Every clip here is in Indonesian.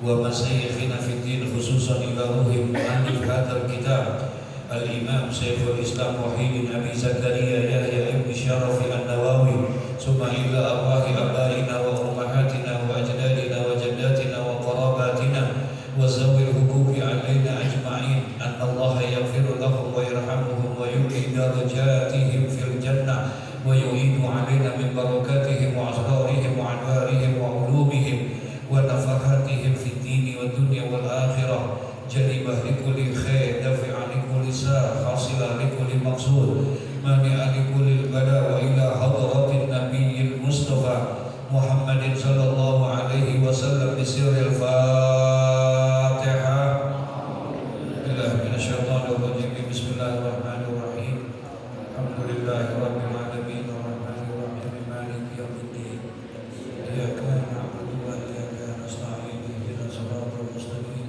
ومشايخنا في الدين خصوصا إلى روح مؤلف هذا الكتاب الإمام شيخ الإسلام محي بن أبي زكريا يحيى بن شرف النووي ثم إلى أرواح آبائنا وأمهاتنا وأجدادنا وجداتنا وقراباتنا وذوي الحقوق علينا أجمعين أن الله يغفر لهم ويرحمهم ويعلي درجاتهم في الجنة ويعين علينا من بركاتهم وأسرارهم وأنوارهم وعلومهم ونفحاتهم في الدين والدنيا والآخرة جلبة لكل خير دافع لكل سار حاصل لكل مقصود مانع لكل البلاء وإلى حضرة النبي المصطفى محمد صلى الله عليه وسلم بسر الفاتحة. بالله من الشيطان الرجيم بسم الله الرحمن الرحيم الحمد لله رب العالمين الرحمن الرحيم مالك يوم الدين إياك نعبد وإياك نستعين اهدنا الصراط المستقيم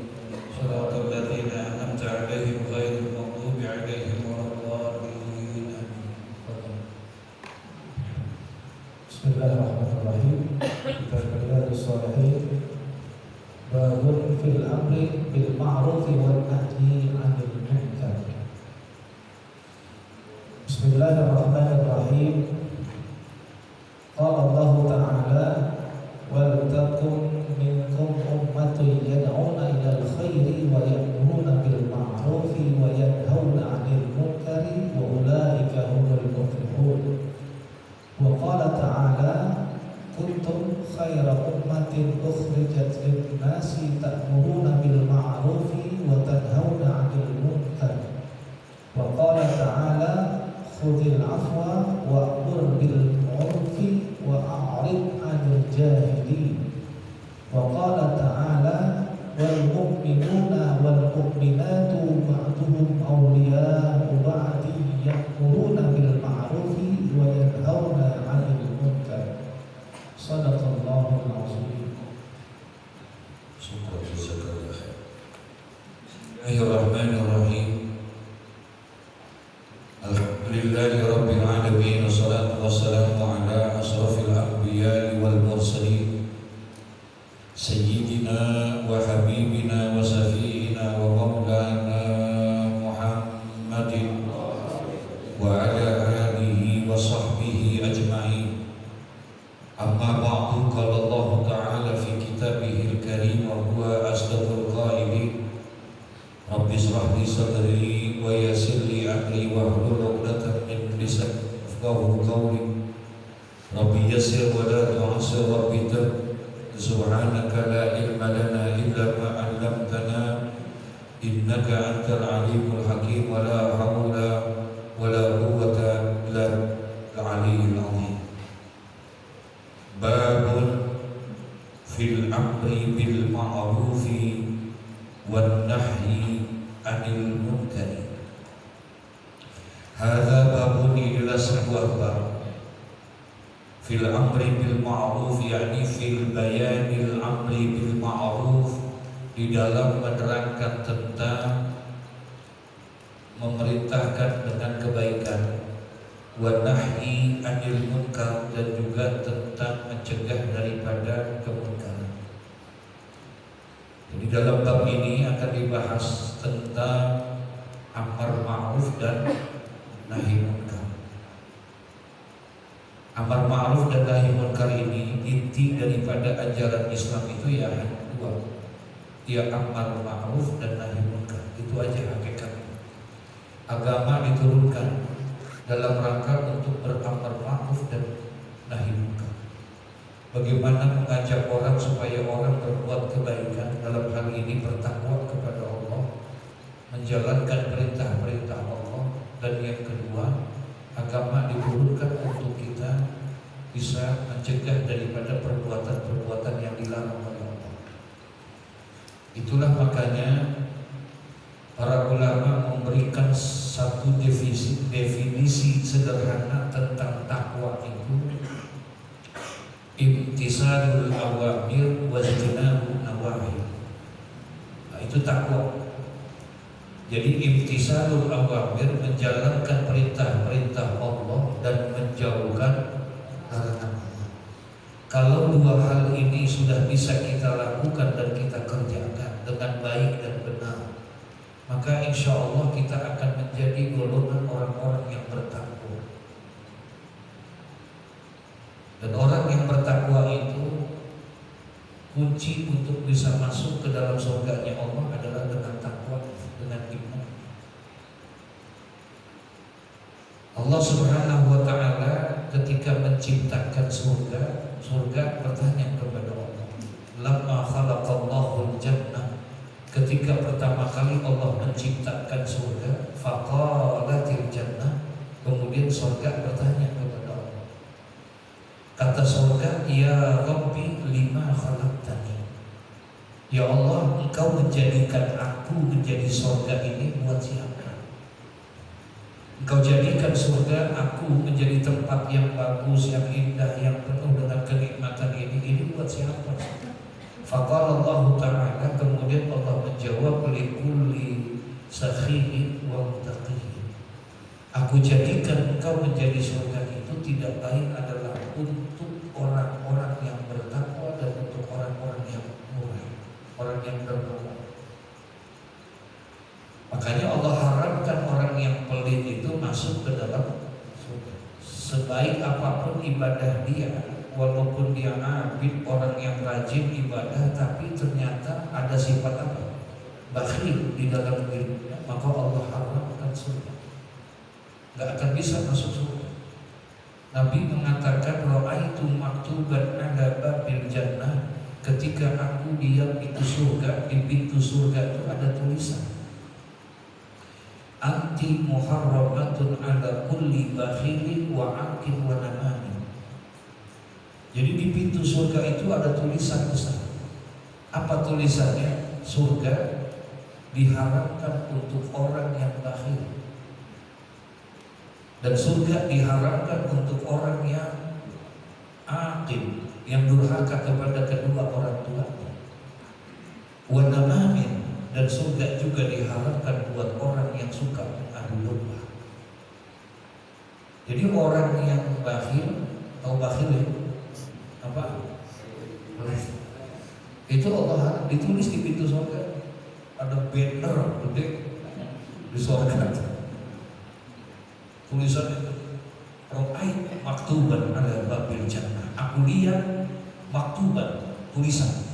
صراط الذين أنعمت عليهم غير المغضوب عليهم ولا الضالين. بسم الله الرحمن الرحيم. Kitab Riyadhus Shalihin Babun fil amri bil ma'ruf wan nahyi 'anil munkar. Bismillahirrahmanirrahim. Qala Allah Ta'ala wal takum minkum ummatun yad'una ilal khairi wa ya'muruna bil ma'rufi wa yanhauna 'anil munkari wa ulaika humul muflihun. Wa qala ta'ala kuntum khayra ummatin ukhrijat lin-nasi ta'muruna bil ma'rufi wa tanhauna 'anil munkar. Wa qala ta'ala khudhil 'afwa wa'mur bil 'urfi wa a'rid 'anil jahilin. Wa qala ta'ala wal mu'minuna wal mu'minatu ba'duhum awliya'u ba'di ya'muruna bil ma'rufi wa yanhauna 'anil munkar. Shadaqallahul azim. Syukur jazakallahu khair. Bismillahirrahmanirrahim. Alhamdulillahi rabbil alamin wassalatu wassalamu ala asrafil anbiya'i wal mursalin sayyidina wa habibina wa safiina wa maulana Muhammadin wa ala alihi wa sahbihi ajma'in. Amma ba'du, qala Allah Ta'ala fi kitabihil karim wa huwa asdaqul qailin Rabbi shrah li sadri wa yassir li amri wa hlul 'uqdatam min lisani yafqahu qawli. Rabbi yassir wa la tu'assir rabbi subhanaka la ilma lana illa ma 'allamtana innaka antal alimul hakim wa la hawla wa la quwwata illa billahil aliyyil azim. Babun fil amri bil ma'rufi wan nahyi 'anil munkari. Hadza babun, ila sebuah bab fil amri bil ma'ruf, yakni fil bayanil amri bil ma'ruf, di dalam menerangkan tentang memerintahkan dengan kebaikan, wa nahyi 'anil munkar, dan juga tentang mencegah daripada kemungkaran. Jadi dalam bab ini akan dibahas tentang amar ma'ruf dan nahi munkar. Amar ma'ruf dan nahi munkar ini inti daripada ajaran Islam itu ya hanya dua, ya amar ma'ruf dan nahi munkar. Itu aja hakikatnya. Agama diturunkan dalam rangka untuk beramar ma'ruf dan nahi munkar. Bagaimana mengajak orang supaya orang berbuat kebaikan, dalam hal ini bertakwa kepada Allah, menjalankan perintah-perintah Allah. Dan yang kedua, agama diturunkan untuk kita bisa mencegah daripada perbuatan-perbuatan yang dilarang oleh Allah. Itulah makanya para ulama memberikan satu definisi sederhana tentang takwa itu: imtisalul awamir wa ijtinabun nawahi. Nah, itu takwa. Jadi imtisalul awamir, menjalankan perintah-perintah Allah dan menjauhkan larangan Allah. Kalau dua hal ini ini sudah bisa kita lakukan dan kita kerjakan dengan baik dan benar, maka insya Allah kita akan menjadi golongan orang-orang yang bertakwa. Dan orang yang bertakwa itu kunci untuk bisa masuk ke dalam surganya Allah adalah dengan takwa, dengan iman. Allah Subhanahu wa ta'ala ketika menciptakan surga, surga bertanya kepada Allah, lamma khalaqallahu al-jannah, ketika pertama kali Allah menciptakan surga, faqalatil jannah, kemudian surga bertanya kepada Allah, kata surga, ya Rabbi lima khalaqtani, ya Allah, engkau menjadikan aku menjadi surga ini buat siapa? Engkau jadikan surga aku menjadi tempat yang bagus, yang indah, yang penuh dengan kenikmatan ini buat siapa? Faqala Allah Ta'ala, kemudian Allah menjawab, likulli sakhihin wa mutaqihin, aku jadikan engkau menjadi surga itu tidak lain adalah untuk orang-orang yang bertakwa dan untuk orang-orang yang murah, orang yang bertakwa. Makanya Allah haramkan orang yang pelit itu masuk ke dalam surga. Sebaik apapun ibadah dia, walaupun dia abid, orang yang rajin ibadah, tapi ternyata ada sifat apa? Bakhil di dalam dirinya, maka Allah haramkan surga. Gak akan bisa masuk surga. Nabi mengatakan, ra'aitu maktuban ala babil jannah, ketika aku diam di surga, di pintu surga itu ada tulisan, anti muharramatun ala kulli bakhilin wa aqin wa namani. Jadi di pintu surga itu ada tulisan besar. Apa tulisannya? Surga diharamkan untuk orang yang bakhil, dan surga diharamkan untuk orang yang aqim, yang durhaka kepada kedua orang tuanya. Wa namamin, dan surga juga diharamkan buat orang yang suka mengadu domba. Jadi orang yang bakhil, tahu bakhil ya? Apa? Itu Allah harap ditulis di pintu surga. Ada banner gede di surga. Tulisan itu, Ra'ait maktuban ala babil jannah. Aku lihat maktuban, tulisan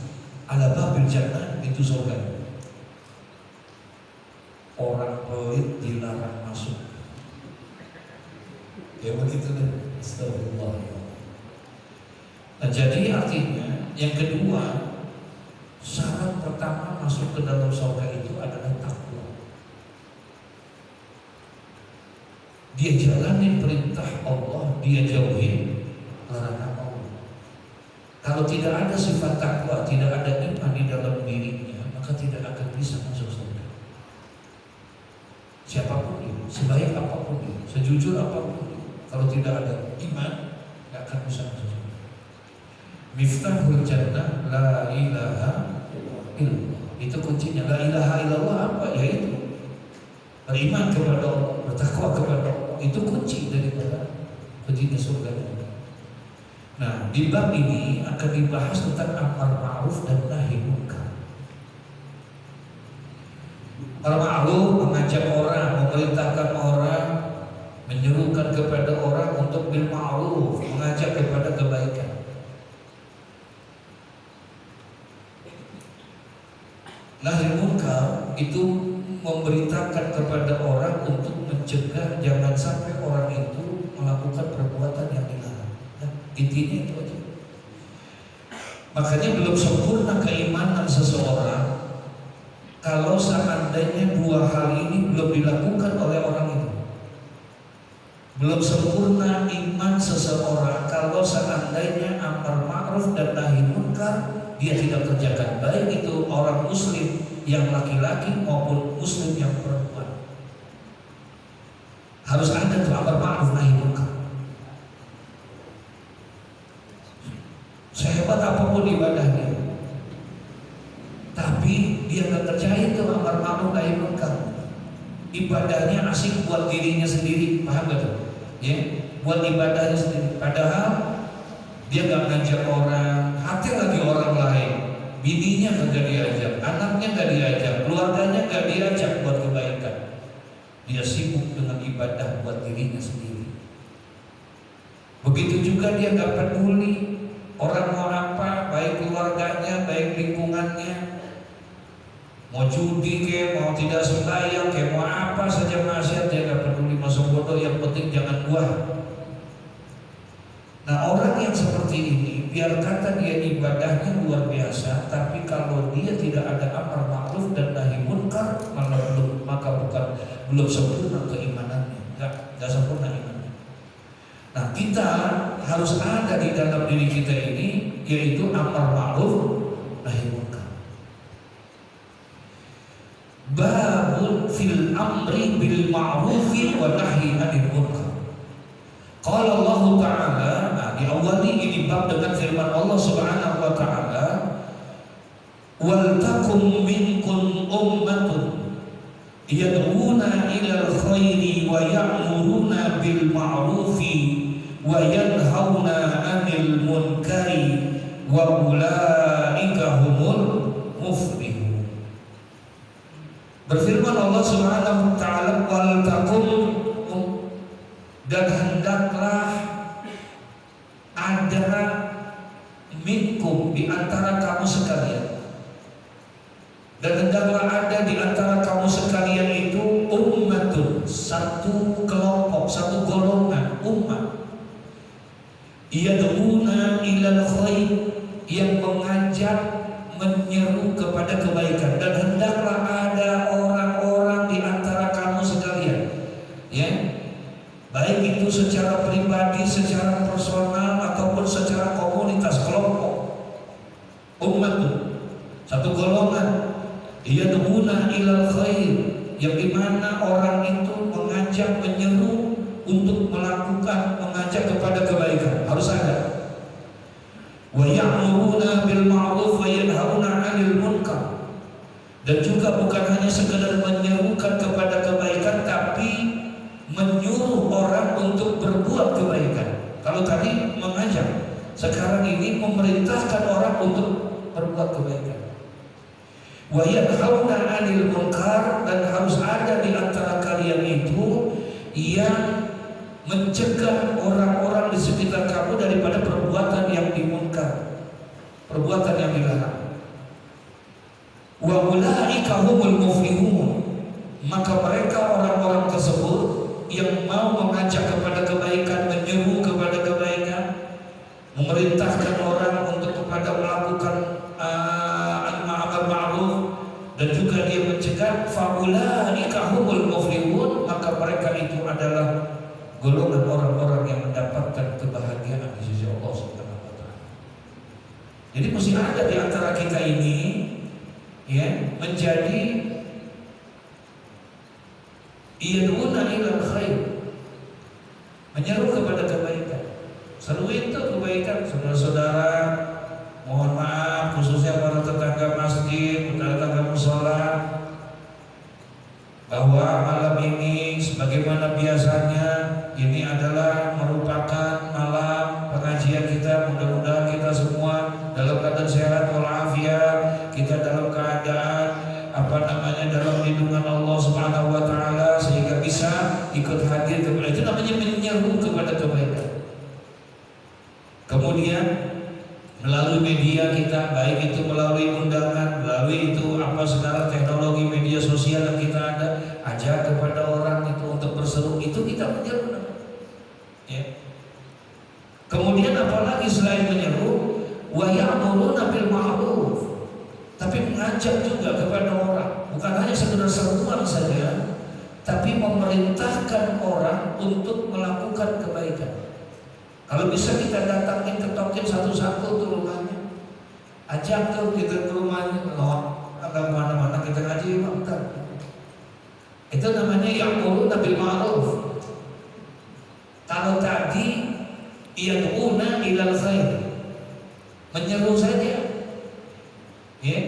ala babil jannah, itu surga. Orang pelit dilarang masuk. Ya begitu deh. Astagfirullah. Nah, jadi artinya yang kedua, syarat pertama masuk ke dalam surga itu adalah takwa. Dia jalani perintah Allah, dia jauhi larangan Allah. Kalau tidak ada sifat takwa, tidak ada iman di dalam dirinya, maka tidak akan bisa masuk surga. Siapapun dia, sebaik apapun dia, sejujur apapun dia, kalau tidak ada iman, tidak akan bisa masuk surga. Miftahul jannah la ilaha illallah. Itu kuncinya. La ilaha illallah apa? Yaitu beriman kepada Allah, bertakwa kepada Allah. Itu kunci daripada kuncinya surga. Nah, di bab ini akan dibahas tentang amar ma'ruf dan nahi munkar. Al-ma'ruf, mengajak orang, memerintahkan orang, menyerukan kepada orang untuk bil ma'ruf, mengajak kepada kebaikan. Nahi munkar itu memerintahkan kepada orang untuk mencegah jangan sampai orang itu melakukan perbuatan yang dilarang. Nah, intinya itu aja. Makanya belum sempurna keimanan seseorang kalau seandainya dua hal ini belum dilakukan oleh orang itu. Belum sempurna iman seseorang kalau seandainya amar ma'ruf dan nahi munkar dia tidak kerjakan, baik itu orang muslim yang laki-laki maupun muslim yang perempuan. Harus ada tuh amar ma'ruf nahi munkar. Sehebat apapun ibadahnya, tapi dia nggak kerjain tuh amar ma'ruf nahi munkar. Ibadahnya asik buat dirinya sendiri, paham gak tuh? Ya, buat ibadahnya sendiri. Padahal dia nggak ngajak orang, Nasehatin lagi orang lain, bininya kagak diajak, anaknya gak diajak, keluarganya gak diajak buat kebaikan. Dia sibuk dengan ibadah buat dirinya sendiri. Begitu juga dia gak peduli orang mau apa, baik keluarganya, baik lingkungannya. Mau judi ke, mau tidak sembahyang ke, mau apa saja maksiat dia gak peduli, masuk bodoh, yang penting jangan buah. Nah, orang yang seperti ini, biar kata dia ibadahnya luar biasa, tapi kalau dia tidak ada amar ma'ruf dan nahi munkar, maka belum sempurna keimanannya, nggak sempurna imannya. Nah, kita harus ada di dalam diri kita ini, yaitu amar ma'ruf nahi munkar. Babun fil amri bil ma'rufi wa nahyi 'anil munkar. Qala Allah Ta'ala, diawali ini bab dengan firman Allah Subhanahu wa Ta'ala, wal takum minkum ummatun yad'una ilal khairi wa ya'muruna bil ma'rufi wa yanhauna 'anil munkari wa ulaika humul muflihun. Berfirman Allah Subhanahu wa Ta'ala, wal takum, dan hendaklah ada minkum, di antara kamu sekalian, dan hendaklah ada di antara kamu sekalian itu ummatun, satu kelompok, satu golongan umat, yad'una ilal khair, yang mengajak, menyeru kepada kebaikan. Dan hendaklah ada orang-orang di antara kamu sekalian, ya, baik itu secara pribadi, secara personal, ataupun secara komunitas, kelompok. Umat itu satu golongan, yad'una ilal khair, yang dimana orang itu mengajak, menyeru untuk melakukan, mengajak kepada kebaikan, harus ada. Wa ya'muruna bil ma'ruf wa yanhauna 'anil munkar, dan juga bukan hanya sekedar menyerukan kepada kebaikan, tapi menyuruh orang untuk berbuat kebaikan. Kalau tadi mengajak, sekarang ini memerintahkan orang untuk berbuat kebaikan. Wa yanhauna 'anil munkar, dan harus ada di antara kalian itu yang mencegah orang-orang di sekitar kamu daripada perbuatan yang dimunkar, perbuatan yang dilarang. Wa ulaika humul muflihun, maka mereka orang-orang tersebut yang mau mengajak kepada kebaikan, menyeru kepada kebaikan, memerintahkan orang untuk kepada melakukan amar ma'ruf, dan juga dia mencegah, fa ulaika humul muflihun, maka mereka itu adalah golongan orang-orang yang mendapatkan kebahagiaan di sisi Allah Subhanahu wa Ta'ala. Jadi mesti ada di antara kita ini, ya, menjadi yad'una ilal khair, menyeru kepada kebaikan. Seru itu kebaikan, saudara-saudara. Mohon maaf, khususnya para tetangga masjid, tetangga mushola, bahwa malam ini sebagaimana biasanya, ini adalah merupakan malam pengajian kita. Mudah-mudahan kita semua dalam keadaan sehat walafiat, kita dalam keadaan dalam lindungan Allah Subhanahu wa Ta'ala, sehingga bisa ikut hadir kepada, itu namanya menyeru kepada kebaikan. Kemudian melalui media kita, baik itu melalui undangan, melalui itu sekarang teknologi media sosial yang kita ada, ajak kepada orang itu untuk berseru, itu kita menyeru, ya. Kemudian apalagi selain menyeru, wa ya'muruna bil ma'ruf, tapi mengajak juga kepada orang, bukan hanya sekedar seruan saja, tapi memerintahkan orang untuk melakukan kebaikan. Kalau bisa kita datangin, ketokin satu-satu ke rumahnya, ajak tuh kita ke rumahnya, agak mana-mana kita ngaji, bentar. Itu namanya ya'muruna bil ma'ruf. Kalau tadi yad'una ilal khair, menyeru saja, ya,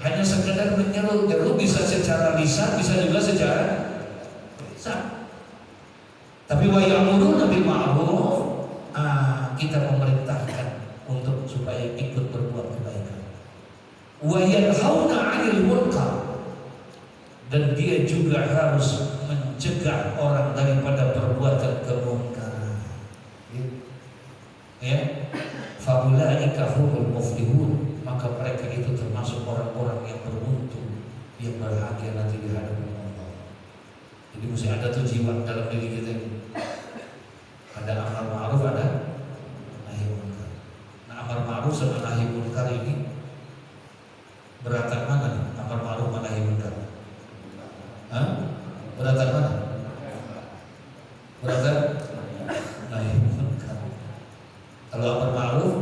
hanya sekedar menyeru. Bisa secara lisan, bisa juga secara lisan. Tapi wa ya'muruna bil ma'ruf, kita memerintahkan untuk supaya ikut berbuat wa yanhauna 'anil munkar, dan dia juga harus mencegah orang daripada perbuatan kemungkaran. Ya, faulaika humul muflihun, maka mereka itu termasuk orang-orang yang beruntung, yang berbahagia nanti di hadapan Allah. Jadi mesti ada tuh jiwa dalam diri kita ini. Ada amar ma'ruf, ada nahi munkar. Nah, amar ma'ruf sama nahi munkar ini beratan mana? Amar ma'ruf sama nahi munkar? Hah? Beratan mana? Beratan nahi munkar. Kalau amar ma'ruf,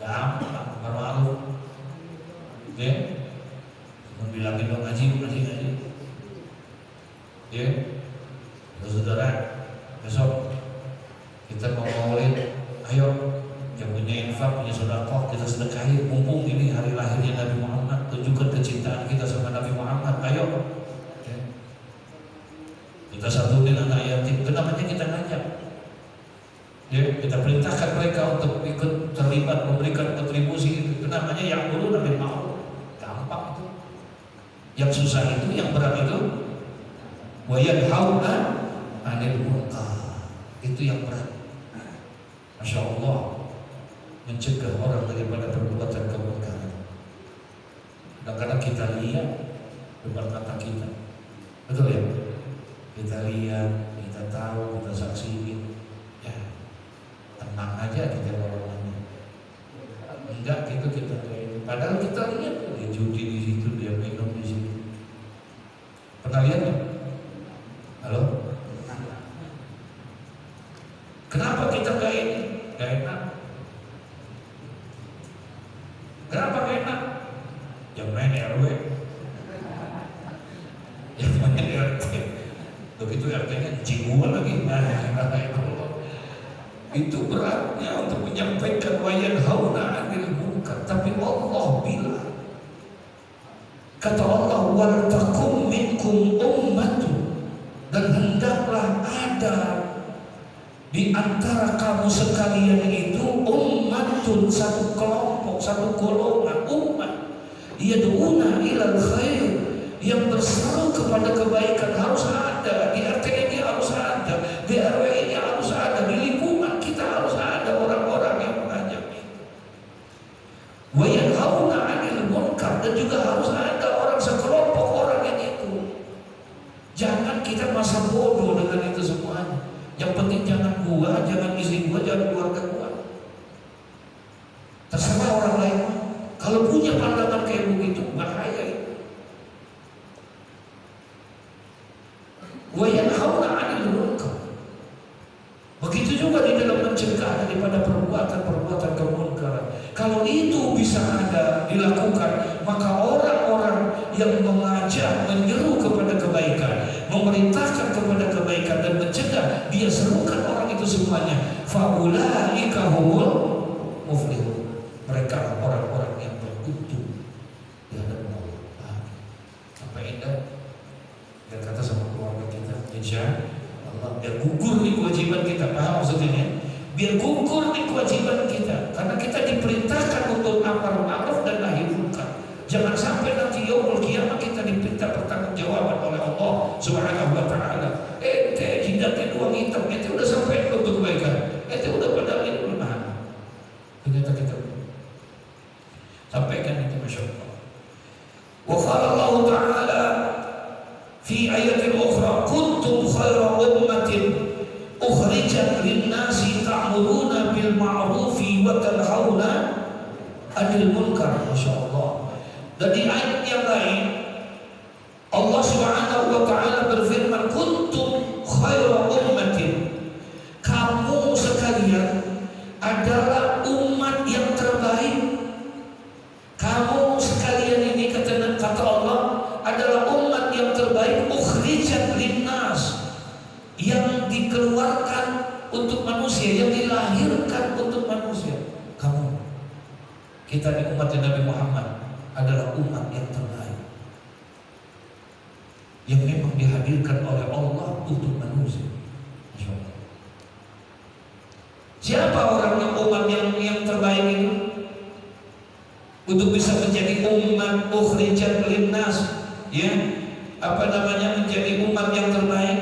gampang amar ma'ruf. Oke? Bilangin dong ngaji. Ya, saudara, besok kita mau maulid, ayo yang punya infak, punya sedekah, kita sedekahi. Mumpung ini hari lahirnya Nabi Muhammad, tunjukkan kecintaan kita sama Nabi Muhammad. Ayo, ya. Kita satuin anak yatim. Kenapa kita ngajak? Ya, kita perintahkan mereka untuk ikut terlibat memberikan kontribusi itu. Kenapa yang dulu Nabi mau? Gampang itu. Yang susah itu, yang berat itu. Wa yanhauna 'anil munkar, itu yang berat. Masya Allah, mencegah orang daripada perbuatan kemungkaran. Kadang-kadang kita lihat depan mata kita, betul ya? Kita lihat, kita tahu, kita saksikan, ya tenang aja kita ngomongnya. Enggak gitu kita kayak, padahal kita lihat dia judi di situ, dia minum di situ. Pernah lihat nggak? Halo? Kenapa kita gak ini? Gak enak. Kenapa gak enak? Yang main RW, yang main RT. Begitu RT-nya jiwa lagi. Itu beratnya untuk menyampaikan wa yanhauna 'anil munkar. Tapi Allah bilang, kata Allah, wal takum minkum ummatun, dan hendaklah ada di antara kamu sekalian itu ummatun, satu kelompok, satu golongan umat, yad'una ilal khair, yang berseru kepada kebaikan. Harus ada di RT ini, harus ada di RW ini, harus ada di lingkungan kita, harus ada orang-orang yang mengajak itu. Wa yanhauna 'anil munkar, dan juga harus ada orang sekelompok orang yang itu. Jangan kita masa bodoh dengan itu semuanya. Yang penting jangan gua, jangan istri gua, jangan keluarga gua. Terserah orang lain. Kalau punya pandangan kayak begitu, bahaya itu. Wa yanhauna 'anil munkar. Begitu juga di dalam mencegah daripada perbuatan kemungkaran. Kalau itu bisa ada dilakukan, maka orang-orang yang mengajak, menyeru kepada kebaikan, memerintahkan kepada kebaikan dan mencegah, dia serukan orang itu semuanya. Faulaika humul muflihun. Mereka orang-orang yang beruntung di hadapan Allah. Sampai indah. Biar kata sama keluarga kita, insya Allah, biar gugur nih kewajiban kita. Paham maksudnya? Biar gugur nih kewajiban kita, karena kita diperintahkan untuk amar ma'ruf dan nahi munkar. Jangan sampai nanti yaumul qiyamah kita diminta pertanggungjawaban oleh Allah Subhanahu wa taala. Ente jidatnya dua hitam, ente udah sampai untuk kebaikan, ente udah pada ini belum. Ternyata kita sampaikan itu, masya Allah. Wa qala Allah taala fi ayatin ukhra, kuntum khaira ummatin ukhrijat lin-nasi ta'muruna bil ma'rufi wa tanhauna 'anil munkar. Masyaallah. Dan di ayat yang lain Allah Subhanahu wa taala berfirman, kuntum khaira ummatin, kamu sekalian adalah umat yang terbaik. Kamu sekalian ini kata Allah adalah umat yang terbaik, ukhrijat linnas, yang dikeluarkan untuk manusia, yang dilahirkan untuk manusia. Kamu, kita di umat Nabi Muhammad adalah umat yang terbaik, yang memang dihadirkan oleh Allah untuk manusia. Masya Allah. Siapa orang yang umat yang terbaik itu? Untuk bisa dengan ukhrijat linnas, ya, menjadi umat yang terbaik?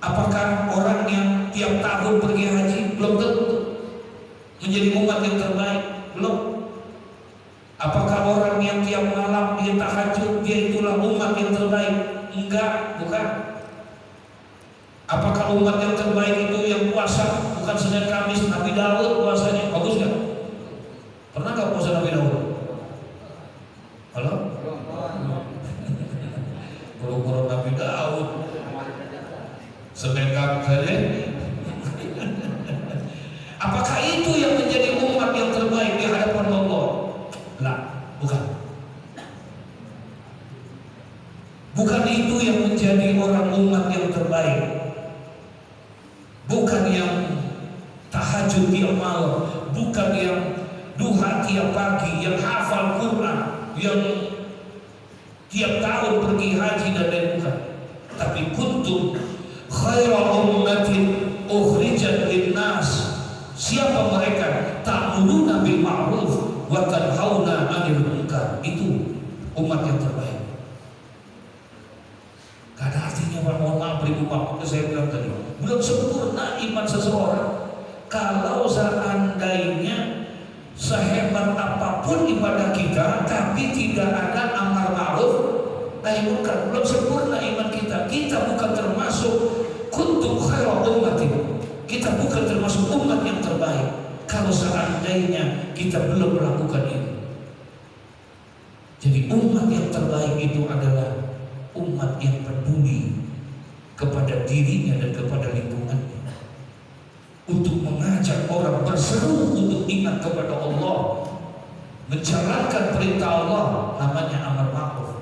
Apakah orang yang tiap tahun pergi haji? Belum tentu menjadi umat yang terbaik, belum. Apakah orang yang tiap malam dia tahajud, dia itulah umat yang terbaik? Enggak, bukan. Apakah umat yang terbaik itu yang puasa bukan Senin Kamis? Nabi Daud puasanya bagus nggak? Pernah nggak puasa Nabi Daud? Halo? Buru-buru Nabi Daud Senin Kamis saja. Apakah itu yang menjadi umat yang terbaik di hadapan Allah? Lah, bukan. Bukan itu yang menjadi orang umat yang terbaik. Bukan yang tahajud tiap malam, bukan yang duha tiap pagi, yang hafal Quran, yang tiap tahun pergi haji dan lain, bukan. Tapi kuntum khaira ummatin ukhrijat linnas. Siapa mereka? Ta'muruna bil ma'ruf wa tanhauna 'anil munkar. Itu umat yang terbaik. Gak ada artinya, Pak, mohon maaf ribu Pak, saya bilang tadi, belum sempurna iman seseorang. Kalau seandainya sehebat apapun ibadah kita, tapi tidak ada amar ma'ruf nahi munkar, belum sempurna iman kita. Kita bukan termasuk kuntum khaira ummatin. Kita bukan termasuk umat yang terbaik kalau seandainya kita belum melakukan itu. Jadi umat yang terbaik itu adalah umat yang peduli kepada dirinya dan kepada lingkungannya, untuk mengajak orang berseru untuk ingat kepada Allah, menjalankan perintah Allah, namanya amar ma'ruf,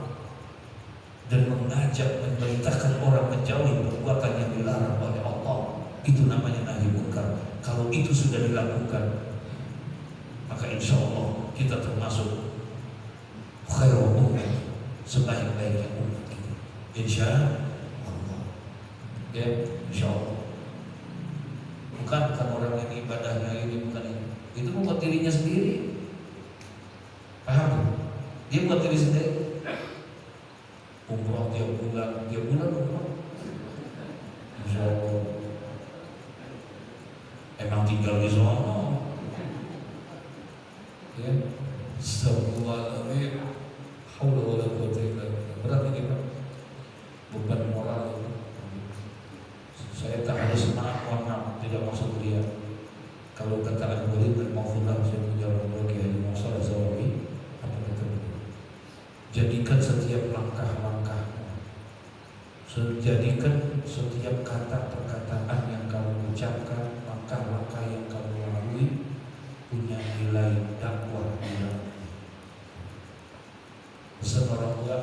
dan mengajak, memerintahkan orang menjauhi perbuatan yang dilarang oleh Allah, itu namanya nahi munkar. Kalau itu sudah dilakukan, maka insya Allah kita termasuk khairul ummah, sebaik-baiknya umat kita, insya Allah. Ya, insya Allah. Bukan orang yang ibadahnya ini, bukan itu buat dirinya sendiri. Paham? Dia buat diri sendiri. Umroh tiap bulan umroh. Insya Allah. Emang tinggal di sana. Ya, semua ini haula wala quwwata illa billah. Berat ini, Pak. Beban moral itu. Saya tak ada semangat, mohon maaf, tidak maksud dia. Kalau kata Al-Murid dan Maufulah, saya punya orang Kiai Musa Zawawi, apa kata beliau? Jadikan setiap langkah-langkah, jadikan setiap kata perkataan yang kamu ucapkan, langkah-langkah yang kamu lalui punya nilai dakwah di dalam. Pesan orang tua,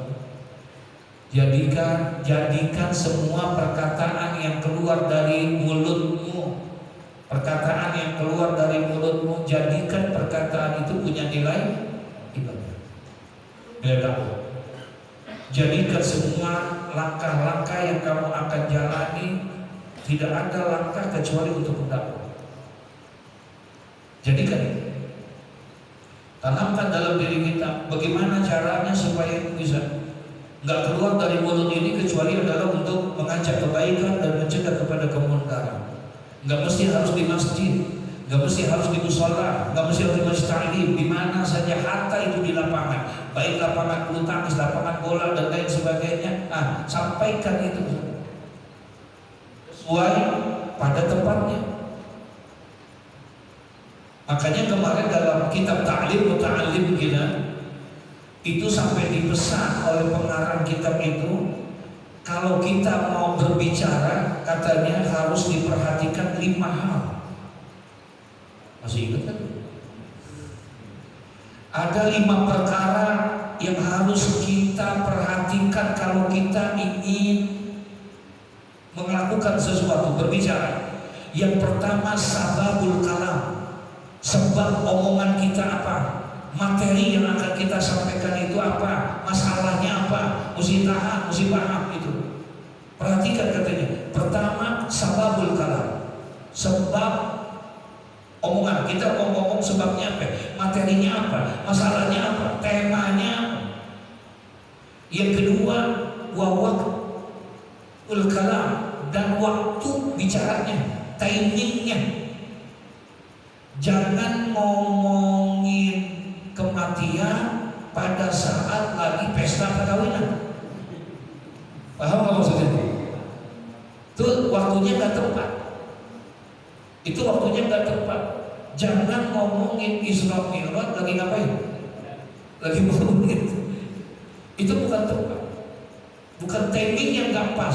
jadikan semua perkataan yang keluar dari mulutmu, perkataan yang keluar dari mulutmu, jadikan perkataan itu punya nilai ibadah, nilai dakwah. Jadikan semua langkah-langkah yang kamu akan jalani, tidak ada langkah kecuali untuk mendakwah. Jadikan itu, tanamkan dalam diri kita. Bagaimana caranya supaya itu bisa nggak keluar dari mulut ini kecuali adalah untuk mengajak kebaikan dan mencegah kepada kemunkaran. Nggak mesti harus di masjid, nggak mesti harus di mushola, nggak mesti harus di masjid taklim, di mana saja, hatta itu di lapangan, baik lapangan bulu tangkis, lapangan bola dan lain sebagainya. Sampaikan itu sesuai pada tempatnya. Makanya kemarin dalam kitab Ta'lim Muta'allim kita itu sampai dipesan oleh pengarang kitab itu, kalau kita mau berbicara katanya harus diperhatikan 5 hal. Masih ingat kan? Ada 5 perkara yang harus kita perhatikan kalau kita ingin melakukan sesuatu, berbicara. Yang pertama, sababul kalam. Sebab omongan kita apa? Materi yang akan kita sampaikan itu apa? Masalahnya apa? Mesti tahan, mesti paham itu. Perhatikan katanya. Pertama, sababul kalam. Sebab omongan kita, ngomong sebabnya apa? Materinya apa? Masalahnya apa? Temanya apa? Yang kedua, waqtul kalam, dan waktu bicaranya, timingnya. Jangan ngomongin kematian pada saat lagi pesta perkawinan. Paham nggak maksudnya? Itu waktunya nggak tepat. Itu waktunya nggak tepat. Jangan ngomongin Isra Mi'raj lagi ngapain? Lagi ngomongin. Itu bukan tepat. Bukan timing yang nggak pas.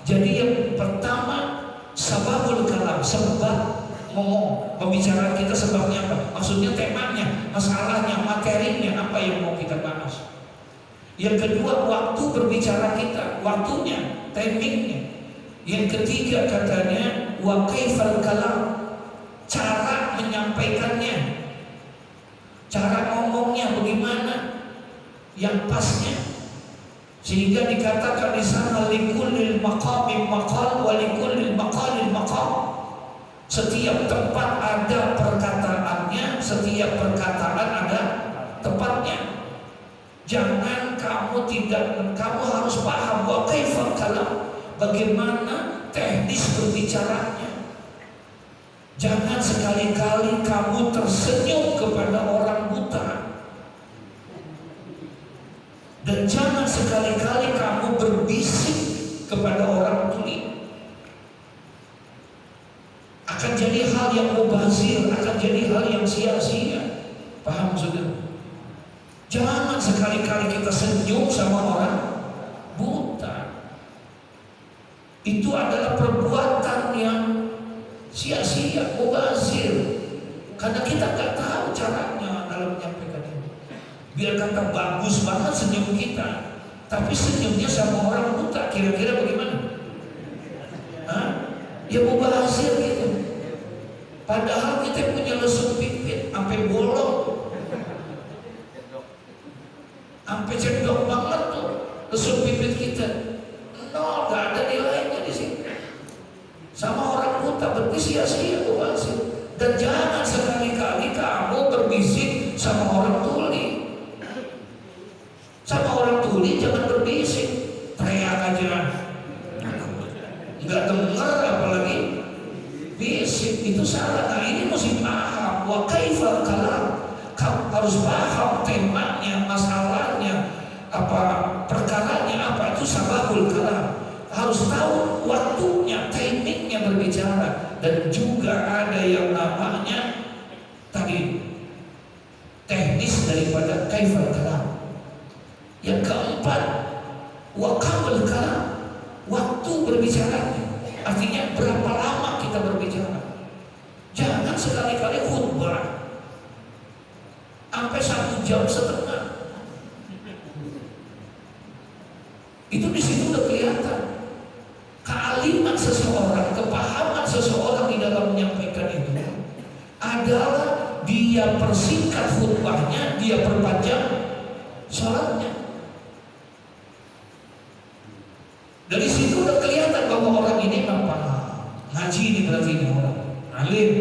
Jadi yang pertama, sababul kalam, sebab ngomong, pembicaraan kita sebabnya apa? Maksudnya temanya, masalahnya, materinya, apa yang mau kita bahas. Yang kedua, waktu berbicara kita, waktunya, timingnya. Yang ketiga katanya, wa kaifal kalam, cara menyampaikannya, cara ngomongnya bagaimana, yang pasnya. Sehingga dikatakan di sana likullil maqamim maqal wa likullil maqalil maqam. Setiap tempat ada perkataannya, setiap perkataan ada tempatnya. Jangan kamu harus paham wa kaifal kalam, bagaimana teknis berbicaranya. Jangan sekali-kali kamu tersenyum kepada orang buta, dan jangan sekali-kali kamu berbisik kepada orang tuli. Akan jadi hal yang mubazir, akan jadi hal yang sia-sia. Paham saudara? Jangan sekali-kali kita senyum sama orang buta. Itu adalah perbuatan yang sia-sia, mubazir. Karena kita nggak tahu caranya dalam menyampaikan ini. Biar kata bagus banget senyum kita, tapi senyumnya sama orang buta, kira-kira bagaimana? Hah? Ya mubazir gitu. Padahal kita punya lesung pipit sampai bolong, sampai cendok banget tuh lesung pipit kita. Nol, gak ada nilainya di sini. Sama orang buta berarti sia-sia tuh hasil. Dan jangan sekali-kali kamu berbisik sama orang tuli. Sama orang tuli jangan berbisik, teriak aja, nggak dengar apalagi bisik, itu salah. Nah ini mesti paham wa kaifal kalam. Kamu harus paham temanya, masalahnya, apa perkaranya, apa itu sababul kalam. Harus tahu waktunya, timingnya berbicara. Dan juga ada yang namanya tadi teknis daripada kaifal kalam. Yang keempat, waqamul kalam, waktu berbicaranya. Artinya berapa lama kita berbicara. Jangan sekali-kali khutbah sampai 1 jam setengah. Itu di situ udah kelihatan kealiman seseorang, kepahaman seseorang di dalam menyampaikan itu adalah dia persingkat khutbahnya, dia perpanjang sholatnya. Dari situ udah kelihatan bahwa orang ini memang paham. Ngaji ini berarti ini orang alim.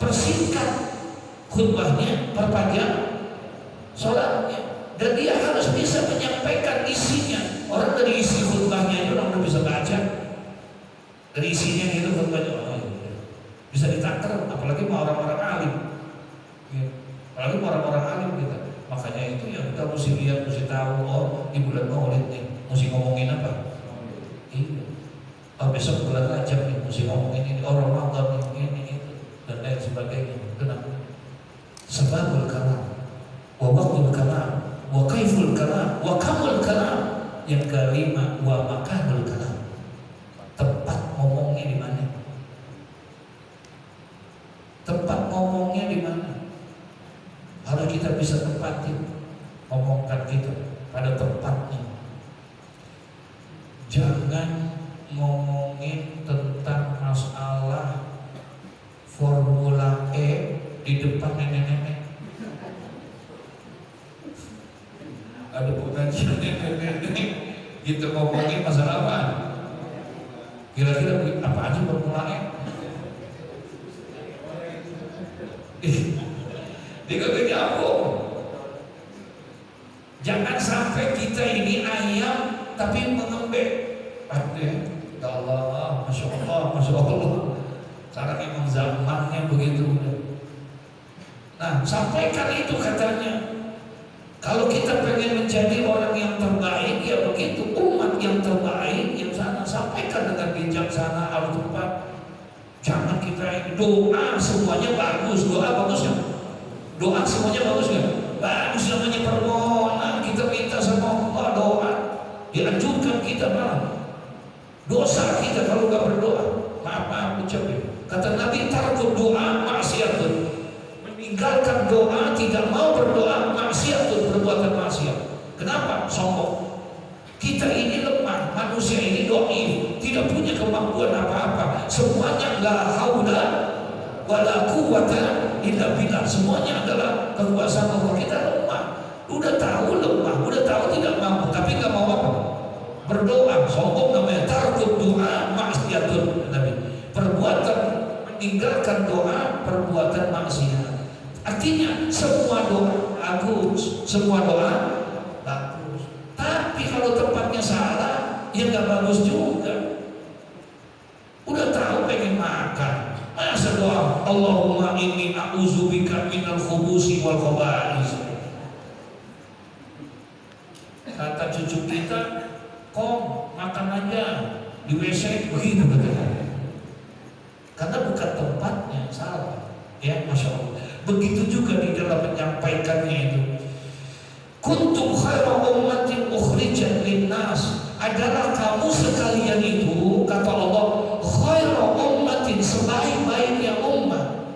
Persingkat khutbahnya, perpanjang sholatnya, dan dia harus bisa menyampaikan isinya. Orang dari isi khutbahnya itu orang udah bisa baca. Dari isinya itu khutbahnya bisa ditakar, apalagi mau orang-orang alim. Apalagi mau orang-orang alim kita. Makanya itu yang kita mesti lihat, mesti tahu. Oh, di bulan Maulid nih, mesti ngomongin apa? Iya. Oh, besok bulan Rajab nih, mesti ngomongin ini. Oh, Ramadan ini itu dan lain sebagainya. Kenapa? Sebabul kalam, wa waqtul kalam, wa kaiful kalam, wa kamul kalam. Yang kelima, wa makanul kalam. Tempat ngomongnya di mana? Tempat ngomongnya di mana? Harus kita bisa tempatin ngomongkan kita pada tempatnya. Jangan ngomongin tentang masalah Formula E di depan nenek-nenek. Ada pengajian nenek-nenek gitu ngomongin masalah apa? Kira-kira apa aja Formula E? Dia kagak nyambung. Jangan sampai kita ini ayam tapi mengembek. Aduh ya, ya Allah, masya Allah, masya Allah. Sekarang emang zamannya begitu. Nah, sampaikan itu katanya. Kalau kita pengen menjadi orang yang terbaik, ya begitu. Umat yang terbaik, yang sana sampaikan dengan bijaksana, al tepat. Jangan kita ini doa semuanya bagus, doa bagus ya. Doa semuanya bagus ya. Bagus namanya permohonan, kita minta sama Allah doa. Dianjurkan kita malah. Dosa kita kalau nggak berdoa. Maaf ucapin. Kata Nabi, tarkul doa maksiatun. Meninggalkan doa, tidak mau berdoa, maksiatun, perbuatan maksiat. Kenapa? Sombong. Kita ini lemah, manusia ini dhaif, tidak punya kemampuan apa-apa. Semuanya la haula wala quwwata illa billah. Semuanya adalah kekuasaan Allah. Kita lemah. Udah tahu lemah, udah tahu tidak mampu, tapi nggak mau apa? Berdoa. Sombong namanya. Tarkul doa maksiatun. Nabi. Perbuatan meninggalkan doa, perbuatan maksiat. Artinya semua doa bagus, semua doa bagus. Tapi kalau tempatnya salah, ya nggak bagus juga. Udah tahu pengen makan, masa doa Allahumma inni a'udzubika minal khubusi wal khaba'is. Kata cucu kita, kok makan aja di WC begitu katanya. Karena bukan tempatnya, salah. Ya, masya Allah. Begitu juga di dalam menyampaikannya itu. Kuntum khaira ummatin ukhrijat linnas. Adalah kamu sekalian itu, kata Allah, khaira ummatin, sebaik-baiknya umat.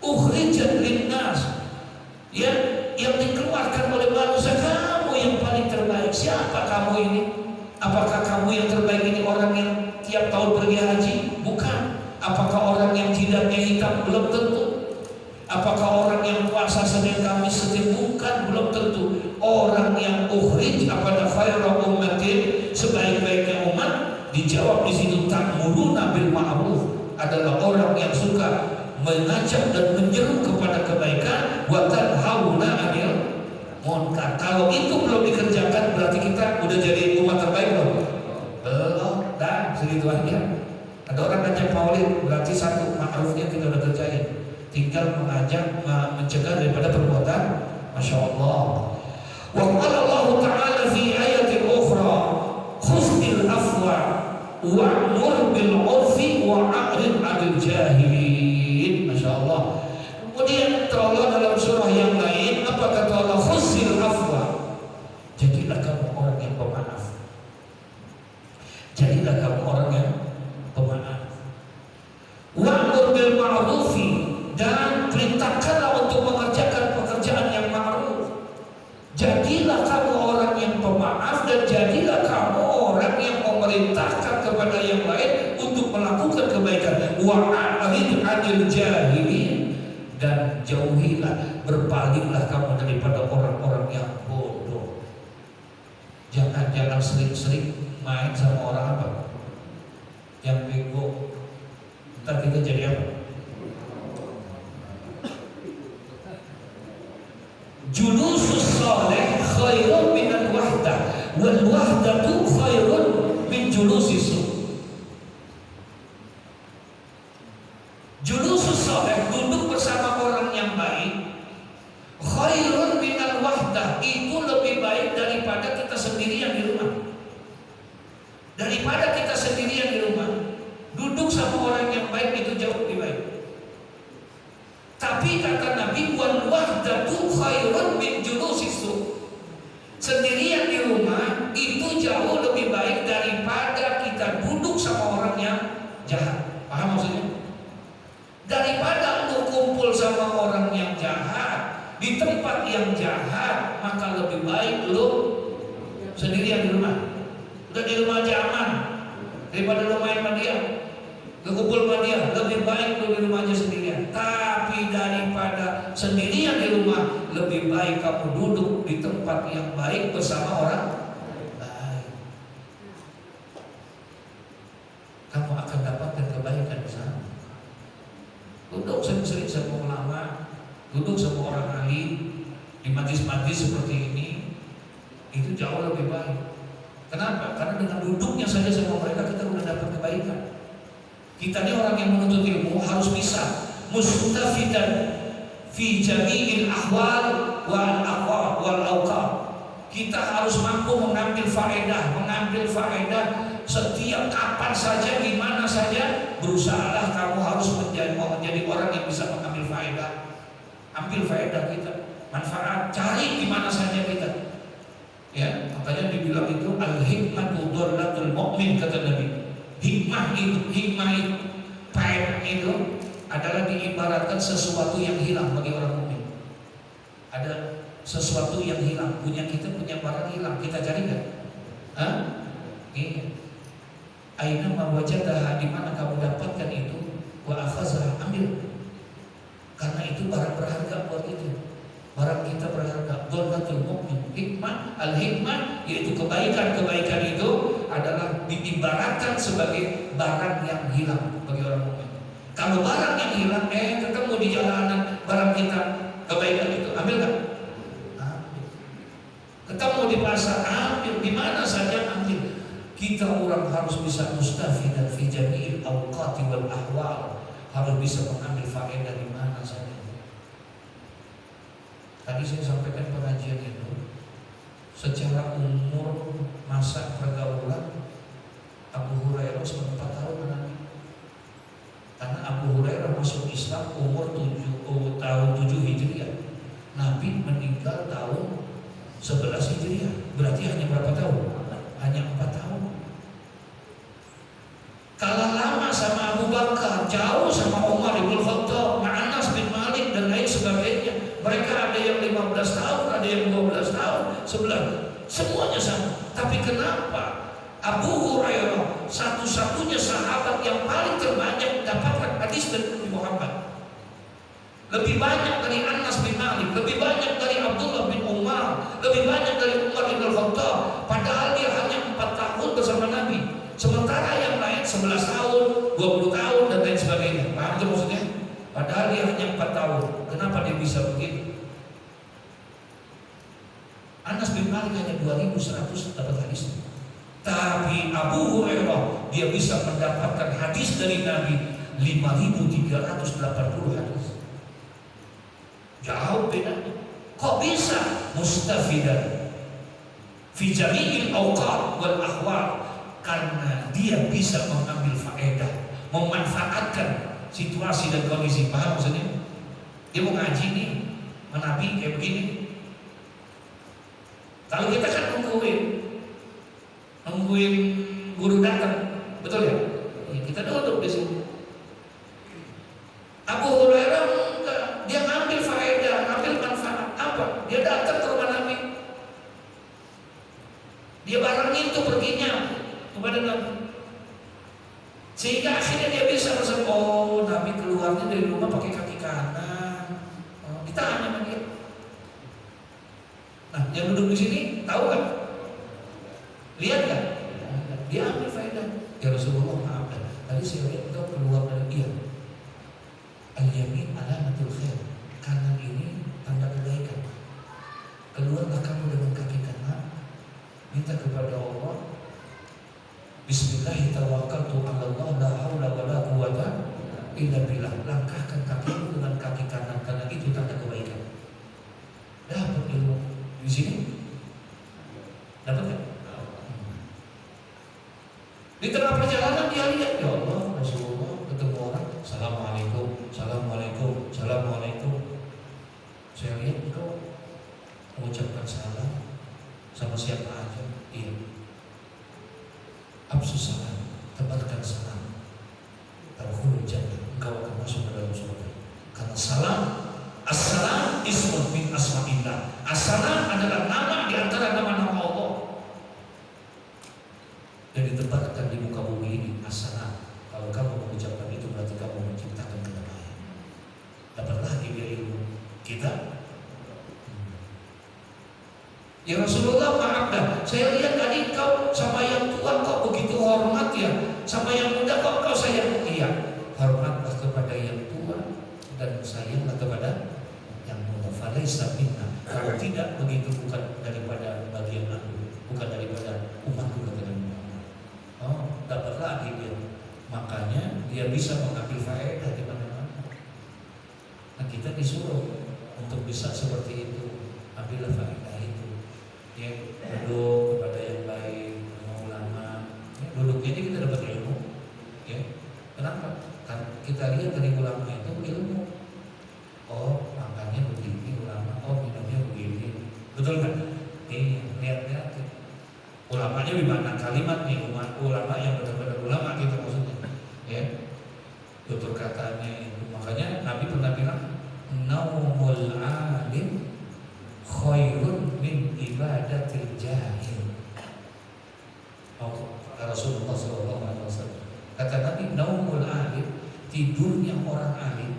Ukhrijat linnas. Ya, yang dikeluarkan oleh manusia, kamu yang paling terbaik. Siapa kamu ini? Apakah kamu yang terbaik ini orang yang tiap tahun pergi haji? Bukan. Apakah orang yang jidatnya hitam? Belum tentu. Apakah orang yang puasa Senin Kamis Senin? Bukan, belum tentu. Orang yang ukhrij pada khairu ummatin, sebaik-baiknya umat, dijawab di situ ta'muruna bil ma'ruf, adalah orang yang suka mengajak dan menyeru kepada kebaikan, wa tanhauna 'anil munkar. Kalau itu belum dikerjakan, berarti kita udah jadi umat terbaik belum? Belum. Dah, segitu aja. Ada orang ngajak maulid, berarti satu ma'rufnya kita udah kerjain. Tinggal mengajak, mencegah daripada perbuatan. Masya Allah. Wa qala Allah Ta'ala fi ayatin ukhra, khudhil afwa wa'mur bil 'urfi wa 'arid 'anil jahilin. Masya Allah. Kemudian Allah dalam surah yang lain, apa kata Allah? Khudhil afwa. Jadilah kamu orang yang pemaaf. Jadilah kamu orang yang pemaaf. Wa'mur bil ma'rufi, dan perintahkanlah untuk mengerjakan pekerjaan yang ma'ruf. Jadilah kamu orang yang pemaaf, dan jadilah kamu orang yang memerintahkan kepada yang lain untuk melakukan kebaikan. Wa'arid 'anil jahilin, dan jauhilah, berpalinglah kamu daripada orang-orang yang bodoh. Jangan sering-sering main sama orang apa? Yang bego. Ntar kita jadi apa? Julusus salih khairun minal wahdah, wal wahdatu khairun min julusis su. Julusus salih, duduk bersama orang yang baik, khairun minal wahdah, itu lebih baik daripada kita sendirian di rumah. Daripada kita sendirian di rumah, duduk sama orang yang baik itu jauh lebih baik. Tapi kata Nabi, wal wahdatu khairun min julusis su. Sendirian di rumah itu jauh lebih baik daripada kita duduk sama orang yang jahat. Paham maksudnya? Daripada lu kumpul sama orang yang jahat di tempat yang jahat, maka lebih baik lu sendirian di rumah. Udah di rumah aja aman daripada lu main sama dia, lu kumpul sama dia. Lebih baik lu di rumah aja sendirian. Tapi daripada sendirian di rumah, lebih baik kamu duduk di tempat yang baik bersama orang baik. Kamu akan dapatkan kebaikan di sana. Duduk sering-sering sama ulama, duduk sama orang ahli di majlis-majlis seperti ini, Itu jauh lebih baik. Kenapa? Karena dengan duduknya saja sama mereka kita sudah dapat kebaikan. Kita ini orang yang menuntut ilmu harus bisa mustafidan fi jami'il ahwal wal aqwal wal awqat. Kita harus mampu mengambil faedah setiap kapan saja, di mana saja. Berusahalah kamu harus menjadi orang yang bisa mengambil faedah. Ambil faedah kita, manfaat, cari di mana saja kita. Ya, makanya dibilang itu al-hikmatu dhallatul mu'min, kata Nabi. Hikmah itu faedah itu adalah diibaratkan sesuatu yang hilang bagi orang mukmin. Ada sesuatu yang hilang, punya barang hilang, kita cari nggak? Iya. Aina ma wajadaha, di mana kamu dapatkan itu, wa akhazah, ambil. Karena itu barang berharga buat itu. Barang kita berharga. Dhallatul mu'min. Hikmah, al-hikmah, yaitu kebaikan itu adalah diibaratkan sebagai barang yang hilang bagi orang mukmin. Kalau barang yang hilang, ketemu di jalanan barang kita, kebaikan itu, ambil nggak? Ketemu di pasar, ambil. Di mana saja, ambil. Kita orang harus bisa mustafidan fi jami'il awqati wal ahwal, harus bisa mengambil faedah di mana saja. Tadi saya sampaikan pengajian itu secara umur masa pergaulan Abu Hurairah 4 tahun menangi. Karena Abu Hurairah masuk Islam umur 7 Hijriah. Nabi meninggal tahun 11 Hijriah. Berarti hanya berapa tahun? Hanya 4 tahun. Kalah lama sama Abu Bakar, jauh sama Umar ibn Khattab, Anas bin Malik dan lain sebagainya. Mereka ada yang 15 tahun, ada yang 12 tahun, 11. Semuanya sama. Tapi kenapa Abu Hurairah satu-satunya sahabat yang paling terbanyak mendapatkan hadis dari Nabi Muhammad? Lebih banyak dari Anas bin Malik, lebih banyak dari Abdullah bin Umar, lebih banyak dari Umar bin Khattab. Padahal dia hanya 4 tahun bersama Nabi. Sementara yang lain 11 tahun, 20 tahun dan lain sebagainya. Paham itu maksudnya? Padahal dia hanya 4 tahun. Kenapa dia bisa begitu? Anas bin Malik hanya 2.100 dapat hadis. Tapi Abu Hurairah dia bisa mendapatkan hadis dari Nabi 5.380 hadis. Jauh bedanya. Kok bisa? Mustafidan fi jami'il awqat wal ahwal. Karena dia bisa mengambil faedah, memanfaatkan situasi dan kondisi. Paham maksudnya? Dia mau ngaji nih, menabi kayak begini. Kalau kita kan nungguin guru datang, betul ya? Kita duduk di sini. Abu Hurairah enggak, dia ngambil faedah, ngambil manfaat. Apa? Dia datang ke rumah Nabi. Dia barengin tuh perginya kepada Nabi. Sehingga akhirnya dia bisa pesan, oh Nabi keluarnya dari rumah pakai kaki kanan. Ditanya sama dia. Nah, yang duduk di sini tahu nggak? Lihat nggak? Dia ambil faedah. Ya Rasulullah, maaf, tadi saya lihat engkau keluar dari dia. Al-yamin alamatul khair. Kanan ini tanda kebaikan. Keluarlah kamu dengan kaki kanan. Minta kepada Allah. Bismillah tawakkaltu 'ala Allah, la haula wala quwata illa billah. Langkahkan kakimu dengan kaki kanan karena itu tanda kebaikan. Dapat ilmu di sini. Dapat kan? Di tengah perjalanan dia lihat, ya Allah, Rasulullah ketemu orang, assalamualaikum, assalamualaikum, assalamualaikum. Saya lihat engkau mengucapkan salam sama siapa aja. Iya. Absus salam, tebarkan salam. Tadkhulul jannah, engkau akan masuk ke dalam surga. Karena salam, as-salam ismun min asma'illah. As-salam adalah nama di antara nama-nama Allah. Dan ditebarkan di muka bumi ini, as-salam. Kalau kamu mengucapkan itu berarti kamu menciptakan kedamaian. Dapat lagi dia ilmu kita. Ya Rasulullah, maaf dah, saya lihat tadi kau sama yang tua kok begitu hormat ya, sama yang muda kok kau sayang. Iya, hormatlah kepada yang tua dan sayanglah kepada yang muda. Falaisa minna. Kalau tidak begitu bukan daripada bagian aku, bukan daripada umatku kata Nabi Muhammad. Oh, dapat lagi dia. Makanya dia bisa mengambil faedah di mana-mana. Nah, kita disuruh untuk bisa seperti itu, ambillah faedah itu. Ya, duduk kepada yang baik, sama ulama. Ya, duduknya aja kita dapat ilmu. Ya, kenapa? Kan kita lihat dari ulama itu ilmu. Oh, makannya begini ulama. Oh, minumnya begini. Betul kan? Lihat-lihat. Ulamanya di mana kalimat nih, ulama yang benar-benar ulama gitu maksudnya. Ya, tutur katanya itu. Makanya Nabi pernah bilang, naumul alim khairun min ibadatil jahil. Rasulullah SAW kata Nabi, naumul alim, tidurnya orang alim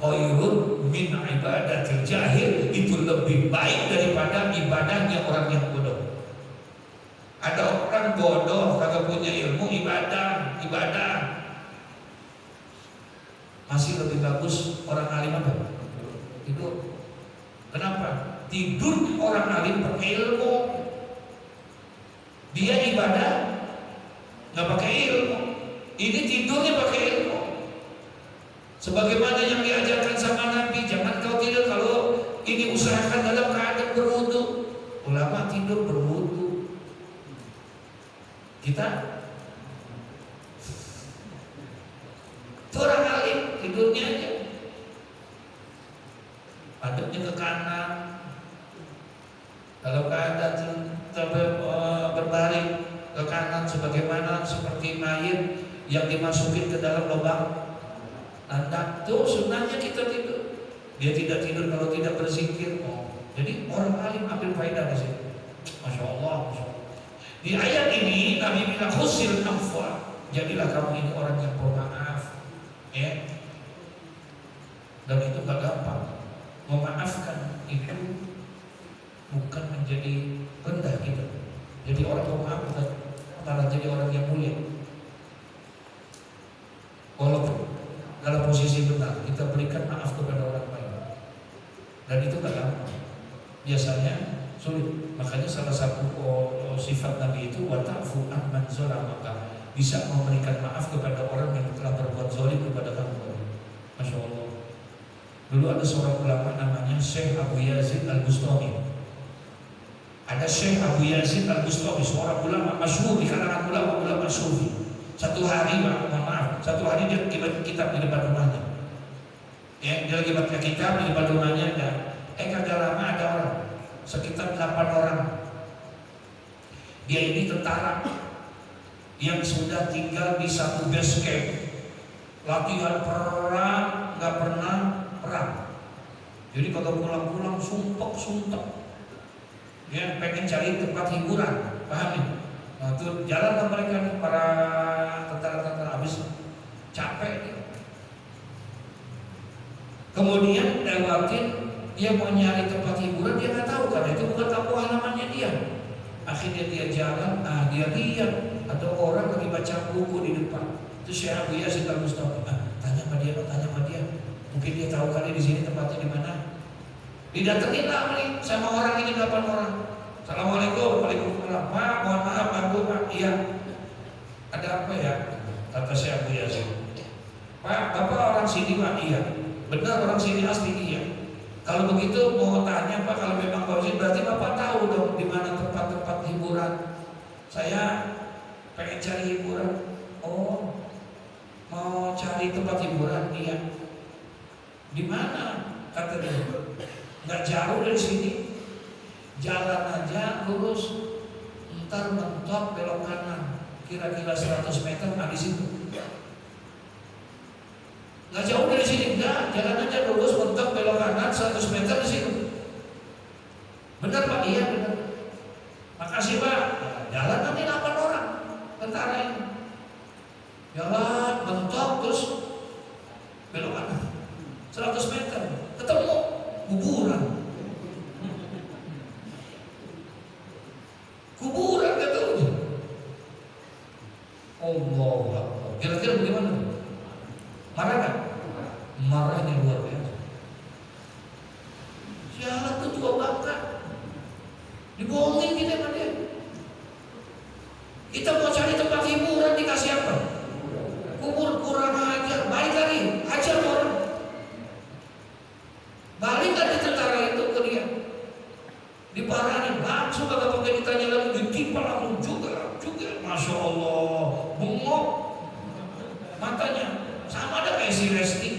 khairun min ibadatil jahil, itu lebih baik daripada ibadahnya orang yang bodoh. Ada orang bodoh kagak punya ilmu, ibadah masih lebih bagus orang alim apa? Tidur. Kenapa? Tidur orang alim pakai ilmu, dia ibadah nggak pakai ilmu. Ini tidurnya pakai ilmu. Sebagaimana yang diajarkan sama Nabi, jangan kau tidur kalau ini usahakan dalam keadaan berwudu. Ulama tidur berwudu. Kita orang alim tidurnya aja hadapnya ke kanan. Kalau keadaan berbaring ke kanan, sebagaimana seperti mayit yang dimasukin ke dalam lubang landak. Tuh sunnahnya kita tidur. Dia tidak tidur kalau tidak berzikir. Jadi orang alim ambil faedah di sini. Masya Allah, Masya Allah. Di ayat ini Nabi bilang khusil afwa, jadilah kamu ini orang yang pemaaf, ya. Dan itu gak gampang. Memaafkan itu bukan menjadi rendah kita. Jadi orang pemaaf bukan malah jadi orang yang mulia. Walaupun dalam posisi benar, kita berikan maaf kepada orang lain. Dan itu gak gampang. Biasanya sulit. Makanya salah satu sifat Nabi itu wata'fu amman zalamaka, bisa memberikan maaf kepada orang yang telah berbuat zalim kepada kamu. Masya Allah. Dulu ada seorang ulama namanya Syekh Abu Yazid Al-Bustami. Ada Syekh Abu Yazid Al-Bustami, seorang ulama masyhur di kalangan ulama sufi. Satu hari, satu hari dia baca kitab di depan rumahnya. Ya, dia lagi baca kitab di depan rumahnya ada. Kagak lama ada orang, sekitar 8 orang. Dia ini tentara yang sudah tinggal di satu base camp. Latihan perang, nggak pernah perang. Jadi kalau pulang-pulang sumpek. Dia pengen cari tempat hiburan, paham ya? Nah, tuh jalan ke mereka nih, para tentara-tentara habis capek nih. Kemudian lewatin, dia mau nyari tempat hiburan, dia nggak tahu karena itu bukan kampung halamannya dia. Akhirnya dia jalan, dia lihat ada orang lagi baca buku di depan. Itu Syekh Abu Yazid Al-Bustami. Tanya sama dia. Mungkin dia tahu kali di sini tempatnya di mana. Didatengin lah nih sama orang ini 8 orang. Assalamualaikum, waalaikumsalam. Pak, mohon maaf, Pak. Iya. Ada apa ya? Kata Syekh Abu Yazid. Pak, Bapak orang sini, Pak? Iya. Benar orang sini asli, iya. Kalau begitu mau tanya Pak, kalau memang Pak Yazid berarti Bapak tahu dong di mana tempat-tempat hiburan. Saya pengen cari hiburan. Oh, mau cari tempat hiburan? Iya. Di mana? Kata dia. Nggak jauh dari sini. Jalan aja lurus, ntar mentok belok kanan, kira-kira 100 meter di situ. Nggak jauh dari sini, enggak, jalan aja lurus, mentok belok kanan 100 meter di situ. Benar Pak? Iya benar. Makasih Pak. Jalan nanti 8 orang tentara ini. Jalan mentok terus belok kanan 100 meter, ketemu kuburan. Kuburan katanya. Allah, kira-kira bagaimana? Marah kan? Marahnya luar biasa. Dibohongin kita sama dia. Kita mau cari tempat hiburan dikasih apa? Kubur, kurang ajar. Balik lagi, hajar orang. Balik lagi tentara itu ke dia. Diparahin, langsung kagak pakai ditanya lagi, ditimpa langsung juga. Masya Allah, bengok matanya, sama ada kayak si Resti.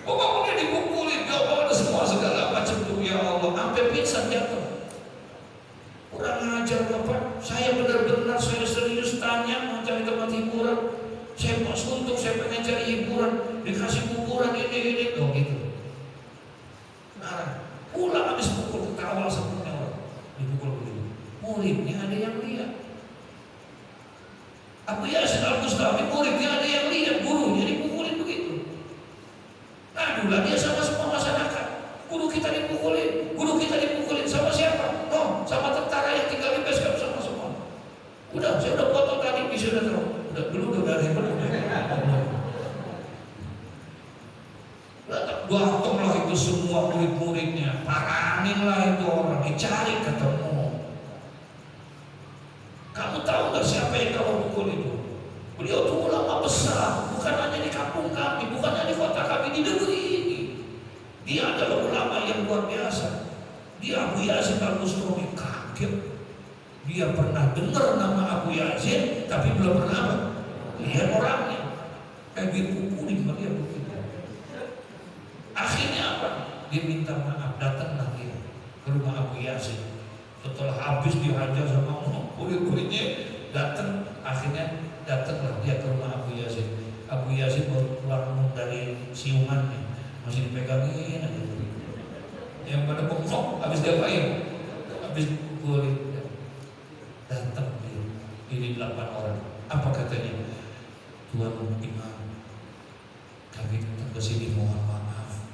Pokoknya dipukulin, ada semua segala macam tuh, ya Allah, sampai pingsan jatuh. Kurang ajar Bapak, saya benar-benar saya serius tanya mau cari tempat hiburan. Saya mau suntuk, saya pengen cari hiburan, dikasih kuburan ini, oh gitu. Nah, pulang habis pukul ketawa semuanya orang, dipukul begitu. Muridnya ada yang lihat. Abu Yazid Al-Bustami, muridnya ada yang lihat, gurunya dipukulin begitu. Adulah dia sama semua masyarakat. Guru kita dipukulin sama siapa? Oh, sama tentara yang tinggal di base camp sama semua. Udah, saya udah foto tadi di Sinetron. Udah dulu udah hebat. Datanglah itu semua murid-muridnya, paranin lah itu orang, dicari ketemu. Kamu tahu nggak siapa yang kamu pukul itu? Beliau itu ulama besar, bukan hanya di kampung kami, bukan hanya di kota kami, di negeri ini. Dia adalah ulama yang luar biasa. Dia Abu Yazid Al-Bustami, kaget. Dia pernah dengar nama Abu Yazid, tapi belum pernah lihat orangnya. Kayak dipukulin sama dia begitu. Akhirnya apa? Dia minta maaf, datanglah dia ke rumah Abu Yazid. Setelah habis dihajar sama murid-muridnya, akhirnya datanglah dia ke rumah Abu Yazid. Abu Yazid baru keluar dari siumannya, masih dipegangin aja. Yang pada bengkok, habis diapain? Habis dipukulin. Datang dia, ini 8 orang. Apa katanya? Tuan Imam, kami datang ke sini mohon maaf.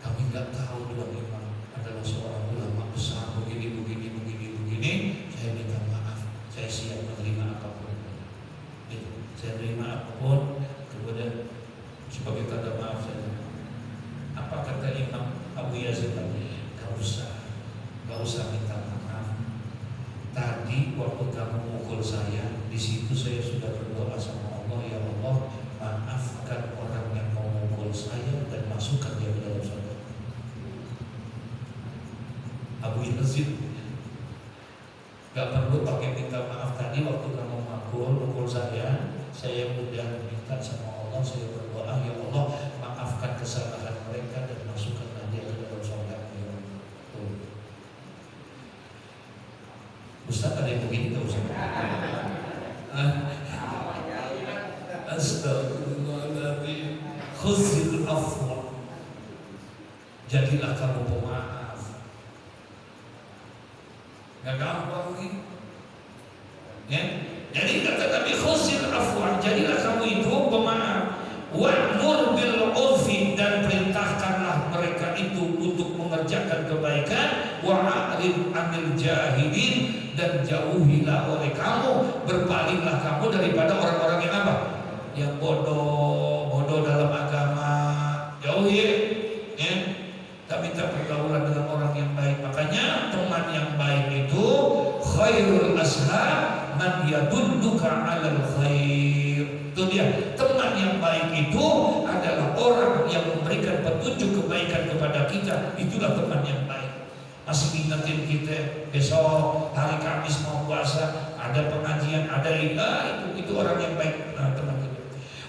Kami nggak tahu Tuan Imam adalah seorang ulama besar begini. Saya minta maaf. Saya siap menerima apapun. Saya terima apapun. Kemudian sebagai tanda maaf saya. Apa kata Imam Abu Yazid? Gak usah minta maaf. Tadi waktu kamu mukul saya, di situ saya sudah berdoa sama Allah, ya Allah, maafkan orang yang mau mukul saya dan masukkan dia ke dalam surga. Abu Yazid gak perlu pakai minta maaf. Tadi waktu kamu mukul saya mudah minta sama Allah, saya berdoa, ya Allah, maafkan kesalahan mereka dan masukkan dia ke dalam surga. Ustaz ada yang begini tak Ustaz? Astagfirullahaladzim. Khuzil afwa, jadilah kamu pemaaf. Gak gampang nih ya? Jadi kata Nabi, khuzil afwa, jadilah kamu itu pemaaf. Wa'mur bil urfi, dan perintahkanlah mereka itu untuk mengerjakan kebaikan. Wa'arid anil jahilin, dan jauhilah oleh kamu, berpalinglah kamu daripada orang-orang yang apa? Yang bodoh dalam agama. Jauhi ya. Tak minta pergaulan dengan orang yang baik. Makanya teman yang baik itu khairul ashab man yadulluka 'alal khair. Itu dia, teman yang baik itu adalah orang yang memberikan petunjuk kebaikan kepada kita. Itulah teman yang baik. Masih ingetin kita besok hari Kamis mau puasa, ada pengajian, ada itu orang yang baik. Nah, teman kita.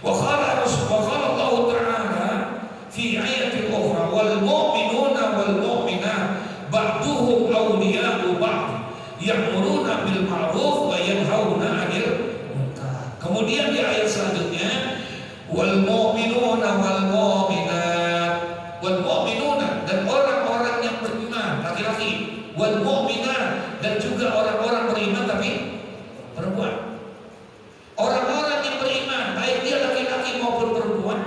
Wa qala Allah Ta'ala fi ayatil ukhra, wal mu'minuna wal mu'minat ba'duhum awliya'u ba'd ya'muruna bil ma'ruf wa yanhauna 'anil munkar. Kemudian di ayat selanjutnya, wal mu'minuna wal mu'minat, wal mu'minuna, dan orang-orang yang beriman laki-laki, wal mu'minat, dan juga orang-orang beriman tapi perempuan. Orang-orang yang beriman, baik dia laki-laki maupun perempuan,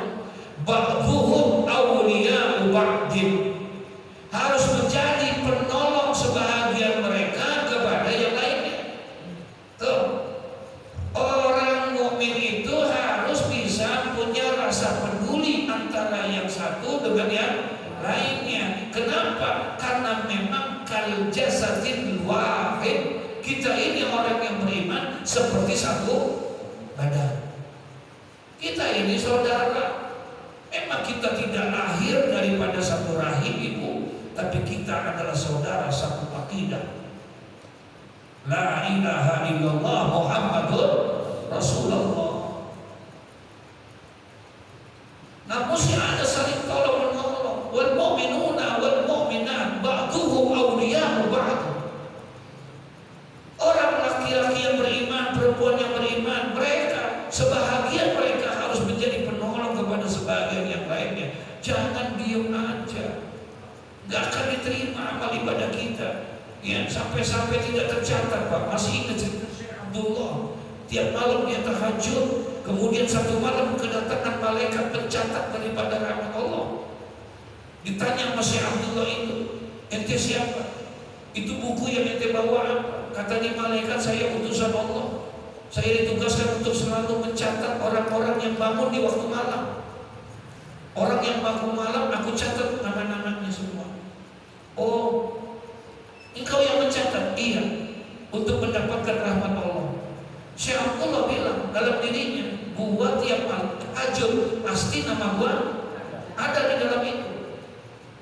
ba'dhuhum awliya'u ba'din, harus menjadi penolong sebahagian mereka kepada yang lainnya. Tuh, orang mukmin itu harus bisa satu badan. Kita ini saudara. Memang kita tidak lahir daripada satu rahim ibu, tapi kita adalah saudara satu akidah. La ilaha illallah Muhammadur Rasulullah. Nah, mesti ada saling tolong menolong. Wal mu'minuna wal mu'minat ba'duhum awliya'u ba'd. Orang laki-laki yang beriman, perempuan yang beriman, mereka sebahagian mereka harus menjadi penolong kepada sebagian yang lainnya. Jangan diam aja. Gak akan diterima amal ibadah kita. Ya, sampai-sampai tidak tercatat, Pak. Masih ingat cerita Syekh Abdullah? Tiap malam dia tahajud, kemudian satu malam kedatangan malaikat pencatat daripada rahmat Allah. Ditanya sama Syekh Abdullah itu, ente siapa? Itu buku yang ente bawa apa? Kata nih malaikat, saya utusan Allah. Saya ditugaskan untuk selalu mencatat orang-orang yang bangun di waktu malam. Orang yang bangun malam, aku catat nama-namanya semua. Oh, engkau yang mencatat? Iya, untuk mendapatkan rahmat Allah. Syekh Abdullah bilang dalam dirinya, gua tiap malam tahajud pasti nama gua ada di dalam itu.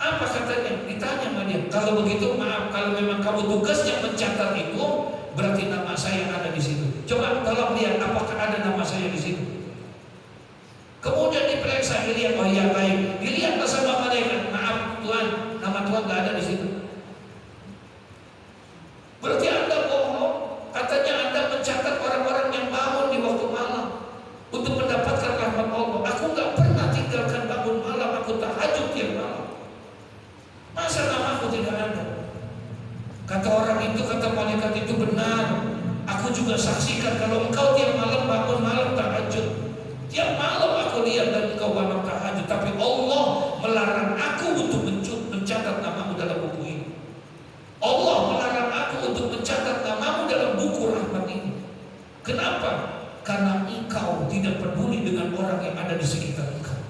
Apa katanya? Ditanya sama dia, kalau begitu maaf, kalau memang kamu tugasnya mencatat itu, berarti nama saya ada di situ. Coba tolong lihat apakah ada nama saya di situ. Kemudian diperiksa, dilihat, oh iya baik. Dilihatlah sama malaikat, maaf Tuhan, nama Tuhan nggak ada di situ. Berarti Anda bohong. Katanya Anda mencatat orang-orang yang bangun di waktu malam untuk mendapatkan rahmat Allah. Aku nggak pernah tinggalkan bangun malam, aku tahajud tiap malam. Masa nama aku tidak ada? Kata orang itu, kata malaikat itu benar. Aku juga saksikan kalau engkau tiap malam bangun malam tahajud. Tiap malam aku lihat dan engkau bangun tahajud. Tapi Allah melarang aku untuk mencatat namamu dalam buku ini. Allah melarang aku untuk mencatat namamu dalam buku rahmat ini. Kenapa? Karena engkau tidak peduli dengan orang yang ada di sekitar engkau.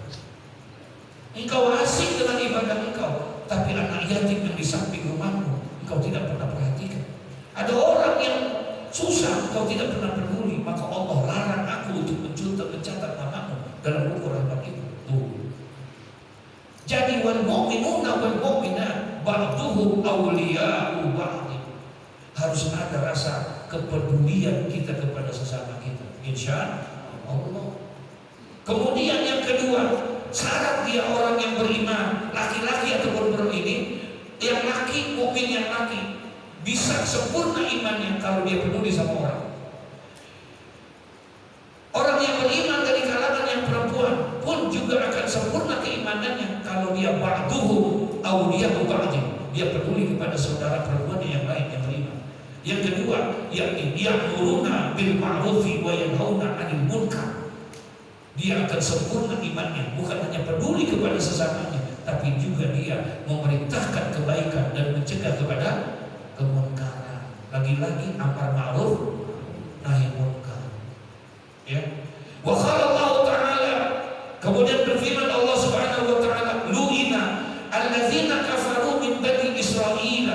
Engkau asik dengan ibadah engkau, tapi anak yatim yang di samping rumahmu engkau tidak pernah perhatikan. Ada orang yang susah engkau tidak pernah peduli, maka Allah larang aku untuk mencatat namamu dalam buku rahmat itu. Tuh. Jadi wal mu'minuna wal mu'minat ba'duhum awliya'u ba'd. Harus ada rasa kepedulian kita kepada sesama kita, insya Allah. Kemudian yang kedua, syarat dia orang yang beriman, laki-laki ataupun perempuan ini, yang laki, mukmin yang laki bisa sempurna imannya kalau dia peduli sama orang. Orang yang beriman dari kalangan yang perempuan pun juga akan sempurna keimanannya kalau dia ba'duhu awliya'u ba'd. Dia peduli kepada saudara perempuan yang lain yang beriman. Yang kedua, yakni ya'muruna bil ma'rufi wa yanhauna 'anil munkar. Dia akan sempurna imannya, bukan hanya peduli kepada sesamanya, tapi juga dia memerintahkan kebaikan dan mencegah kepada kemunkaran. Lagi-lagi amar ma'ruf nahi munkar. Ya. Wa qala Allah Ta'ala, kemudian berfirman Allah Subhanahu wa taala, lu'ina alladzina kafaru min bani Israil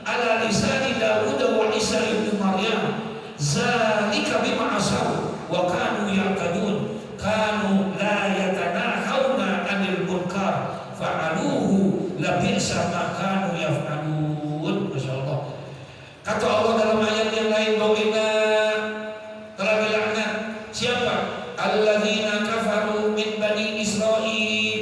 ala lisani Daud wa Isa ibn Maryam zalika bima asaw wa kanu ya'tadun kanu la yatanahawna 'anil munkar fa'aluhu labisa ma kanu yaf'alun. Masyaallah. Kata Allah dalam ayat yang lain, bahwa telah dilaknat siapa? Alladzina kafaru min bani Israil.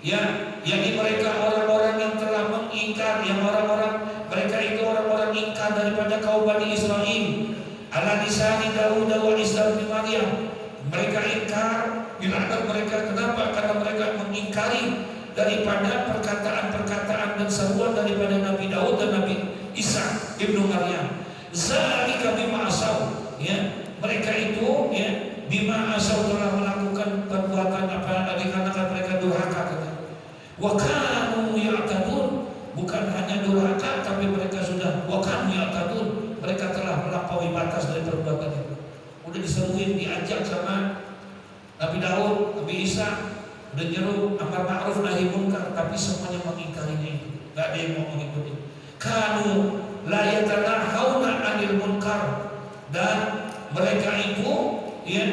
Ya, yakni mereka orang-orang yang telah mengingkar, yang orang-orang mereka itu orang-orang ingkar daripada kaum Bani Israil. Ala lisani Daud wa Isa bin Maryam. Mereka ingkar, dilaknat mereka. Kenapa? Karena mereka mengingkari daripada perkataan-perkataan dan seruan daripada Nabi Daud dan Nabi Isa ibnu Maryam. Zalika bima asaw. Ya, mereka itu ya bima asaw telah melakukan perbuatan apa dikarenakan mereka durhaka. Wa kanu ya'tadun. Bukan hanya durhaka, tapi mereka sudah wa kanu ya'tadun. Mereka telah melampaui batas dari perbuatan itu. Udah diseruin, diajak sama Nabi Daud, Nabi Isa, udah nyeru amar ma'ruf nahi munkar, tapi semuanya mengingkarinya itu. Gak ada yang mau mengikuti. Kanu la yatanahawna 'anil munkar, dan mereka itu ya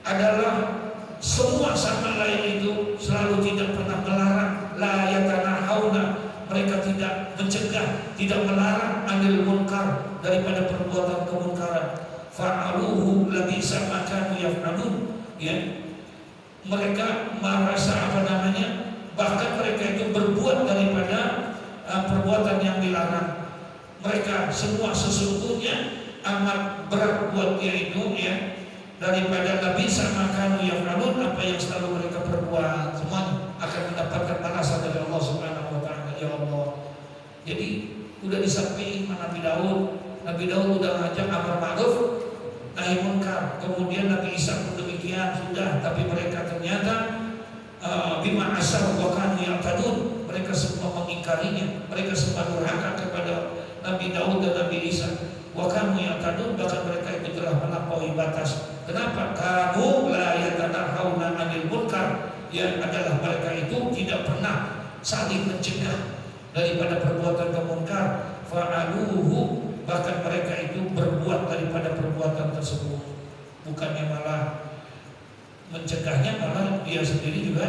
adalah semua sama lain itu selalu tidak pernah melarang, la yatanahawna, mereka tidak mencegah, tidak melarang anil munkar, daripada perbuatan kemunkaran. Fa'aluhu labisa ma kanu yaf'alun, ya. Mereka merasa bahkan mereka itu berbuat daripada perbuatan yang dilarang. Mereka semua sesungguhnya amat berat buat dia itu, ya, daripada labisa ma kanu yaf'alun, apa yang selalu mereka perbuat, semuanya akan mendapatkan balasan dari Allah Subhanahu wa taala. Ya Allah. Jadi udah disampaikan Nabi Daud udah ngajak amar ma'ruf nahi munkar. Kemudian Nabi Isa pun demikian sudah, tapi mereka ternyata bima asar wa kanu ya'tadun, mereka semua mengingkarinya, mereka semua durhaka kepada Nabi Daud dan Nabi Isa. Wa kanu ya'tadun, bahkan mereka itu telah melampaui batas. Kenapa? Kanu la yatanahawna 'anil munkar, yang adalah mereka itu tidak pernah saling mencegah daripada perbuatan kemunkar. Fa'aluhu, bahkan mereka itu berbuat daripada perbuatan tersebut, bukannya malah mencegahnya, malah dia sendiri juga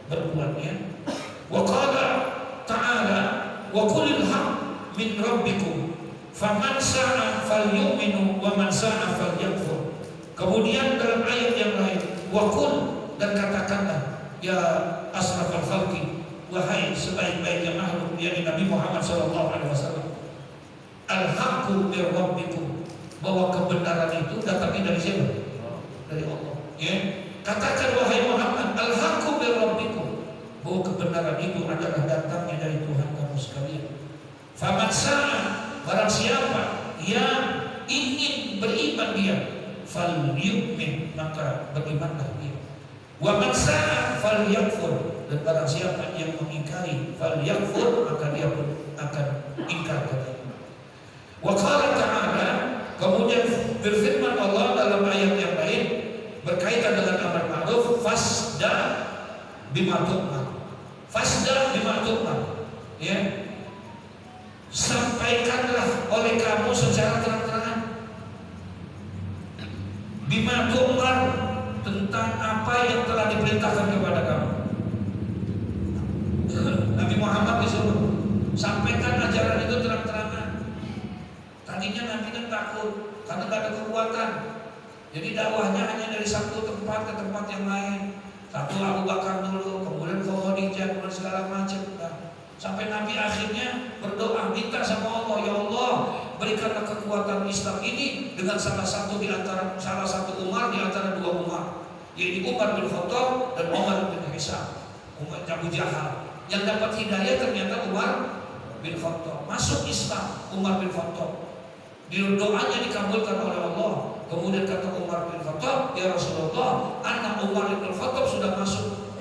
berbuatnya. Wa qala ta'ala wa qulil haqq min rabbikum faman sa'a falyu'minu wa man sa'a falyakfur. Kemudian dalam ayat yang lain, wa qul, dan katakanlah ya asrafal khalqi, wahai sebaik-baiknya makhluk, yakni Nabi Muhammad sallallahu alaihi wasallam, al-haqqu min rabbikum, bahwa kebenaran itu datangnya dari siapa? Dari Allah. Ya. Katakan wahai Muhammad, al-haqqu min rabbikum, bahwa kebenaran itu adalah datangnya dari Tuhan kamu sekalian. Faman sa'a, barang siapa yang ingin beriman dia, falyu'min, maka berimanlah dia. Wa man sa'a falyakfur, dan barang siapa yang mengingkari, falyakfur, maka dia pun akan ingkar kepada. Wa qala ta'ala, kemudian berfirman Allah dalam ayat yang lain berkaitan dengan amar ma'ruf, fasda bima tu'mar. Fasda bima tu'mar, ya. Sampaikanlah oleh kamu secara terang-terangan bima tu'mar, tentang apa yang telah diperintahkan kepada kamu. Nabi Muhammad disuruh sampaikan ajaran itu terang-terangan. Tadinya Nabi kan takut karena gak ada kekuatan, jadi dakwahnya hanya dari satu tempat ke tempat yang lain. Satu Abu Bakar dulu, kemudian Khadijah, kemudian segala macam. Sampai Nabi akhirnya berdoa, minta sama Allah, ya Allah, berikanlah kekuatan Islam ini dengan salah satu Umar di antara dua Umar, yaitu Umar bin Khattab dan Umar bin Hisam, Umar Abu Jahal. Yang dapat hidayah ternyata Umar bin Khattab, masuk Islam Umar bin Khattab. Doanya dikabulkan oleh Allah. Kemudian kata Umar bin Khattab, ya Rasulullah, anak Umar bin Khattab sudah masuk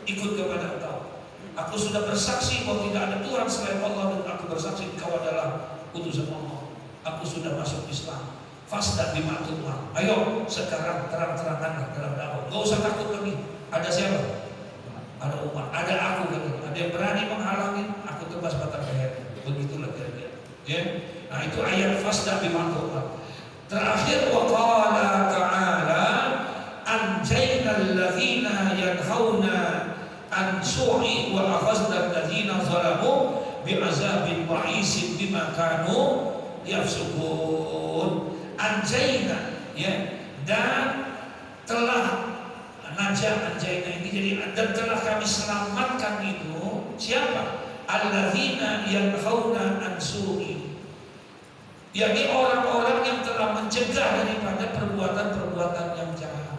ikut kepada engkau. Aku sudah bersaksi bahwa tidak ada Tuhan selain Allah, dan aku bersaksi engkau adalah utusan Allah. Aku sudah masuk Islam. Fasda bima tu'mar. Ayo sekarang terang-terangan dalam dakwah. Gak usah takut lagi. Ada siapa? Ada Umar. Ada aku kan. Ada yang berani menghalangi, aku tebas batang leher. Begitulah kira-kira. Ya. Nah itu ayat fasda bima tu'mar. Terakhir wa qala ta'ala anjaynal ladzina yanhauna an su'i wa akhadna alladziina zalamu bi'azabin ba'isin bima kanu yafsukun. Anjayna, ya, dan telah anjayna ini jadi, dan telah kami selamatkan itu siapa? Alladzina yanhauna an su'i, yakni orang-orang yang telah mencegah daripada perbuatan-perbuatan yang jahat.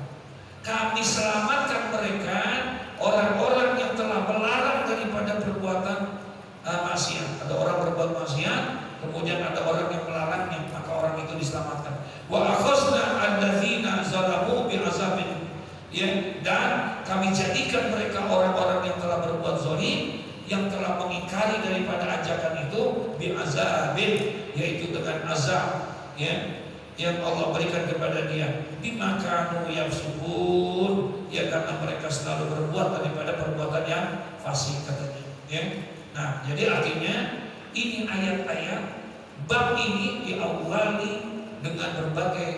Kami selamatkan mereka, orang-orang yang telah melarang daripada perbuatan maksiat. Ada orang berbuat maksiat, kemudian ada orang yang melarangnya, maka orang itu diselamatkan. Wa akhazna alladzina zalamu bi'azabin, ya, dan kami jadikan mereka orang-orang yang telah berbuat zalim, yang telah mengingkari daripada ajakan itu, bi'azabin, yaitu dengan azab, ya, yang Allah berikan kepada dia, bima kanu yafsukun, ya, karena mereka selalu berbuat daripada perbuatan yang fasik, katanya, ya. Nah, jadi artinya ini ayat-ayat bab ini diawali dengan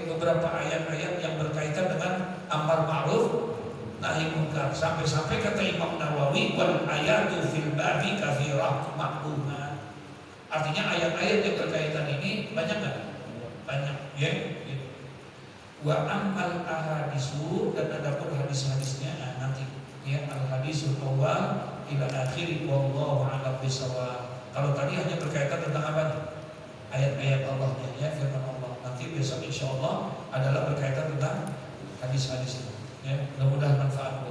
beberapa ayat-ayat yang berkaitan dengan amar ma'ruf nahi munkar. Sampai-sampai kata Imam Nawawi, wal ayatu fil babi katsirah ma'lumat. Artinya ayat-ayat yang berkaitan ini banyak nggak? Banyak, ya. Wa amal ahadisu, dan adapun hadis-hadisnya nanti, ya, al hadisul awal ila akhir wallahu a'lam bishawab. Kalau tadi hanya berkaitan tentang apa? Ayat-ayat Allahnya, ya, firman Allah. Nanti besok insya Allah adalah berkaitan tentang hadis-hadis itu. Ya, mudah-mudahan manfaat.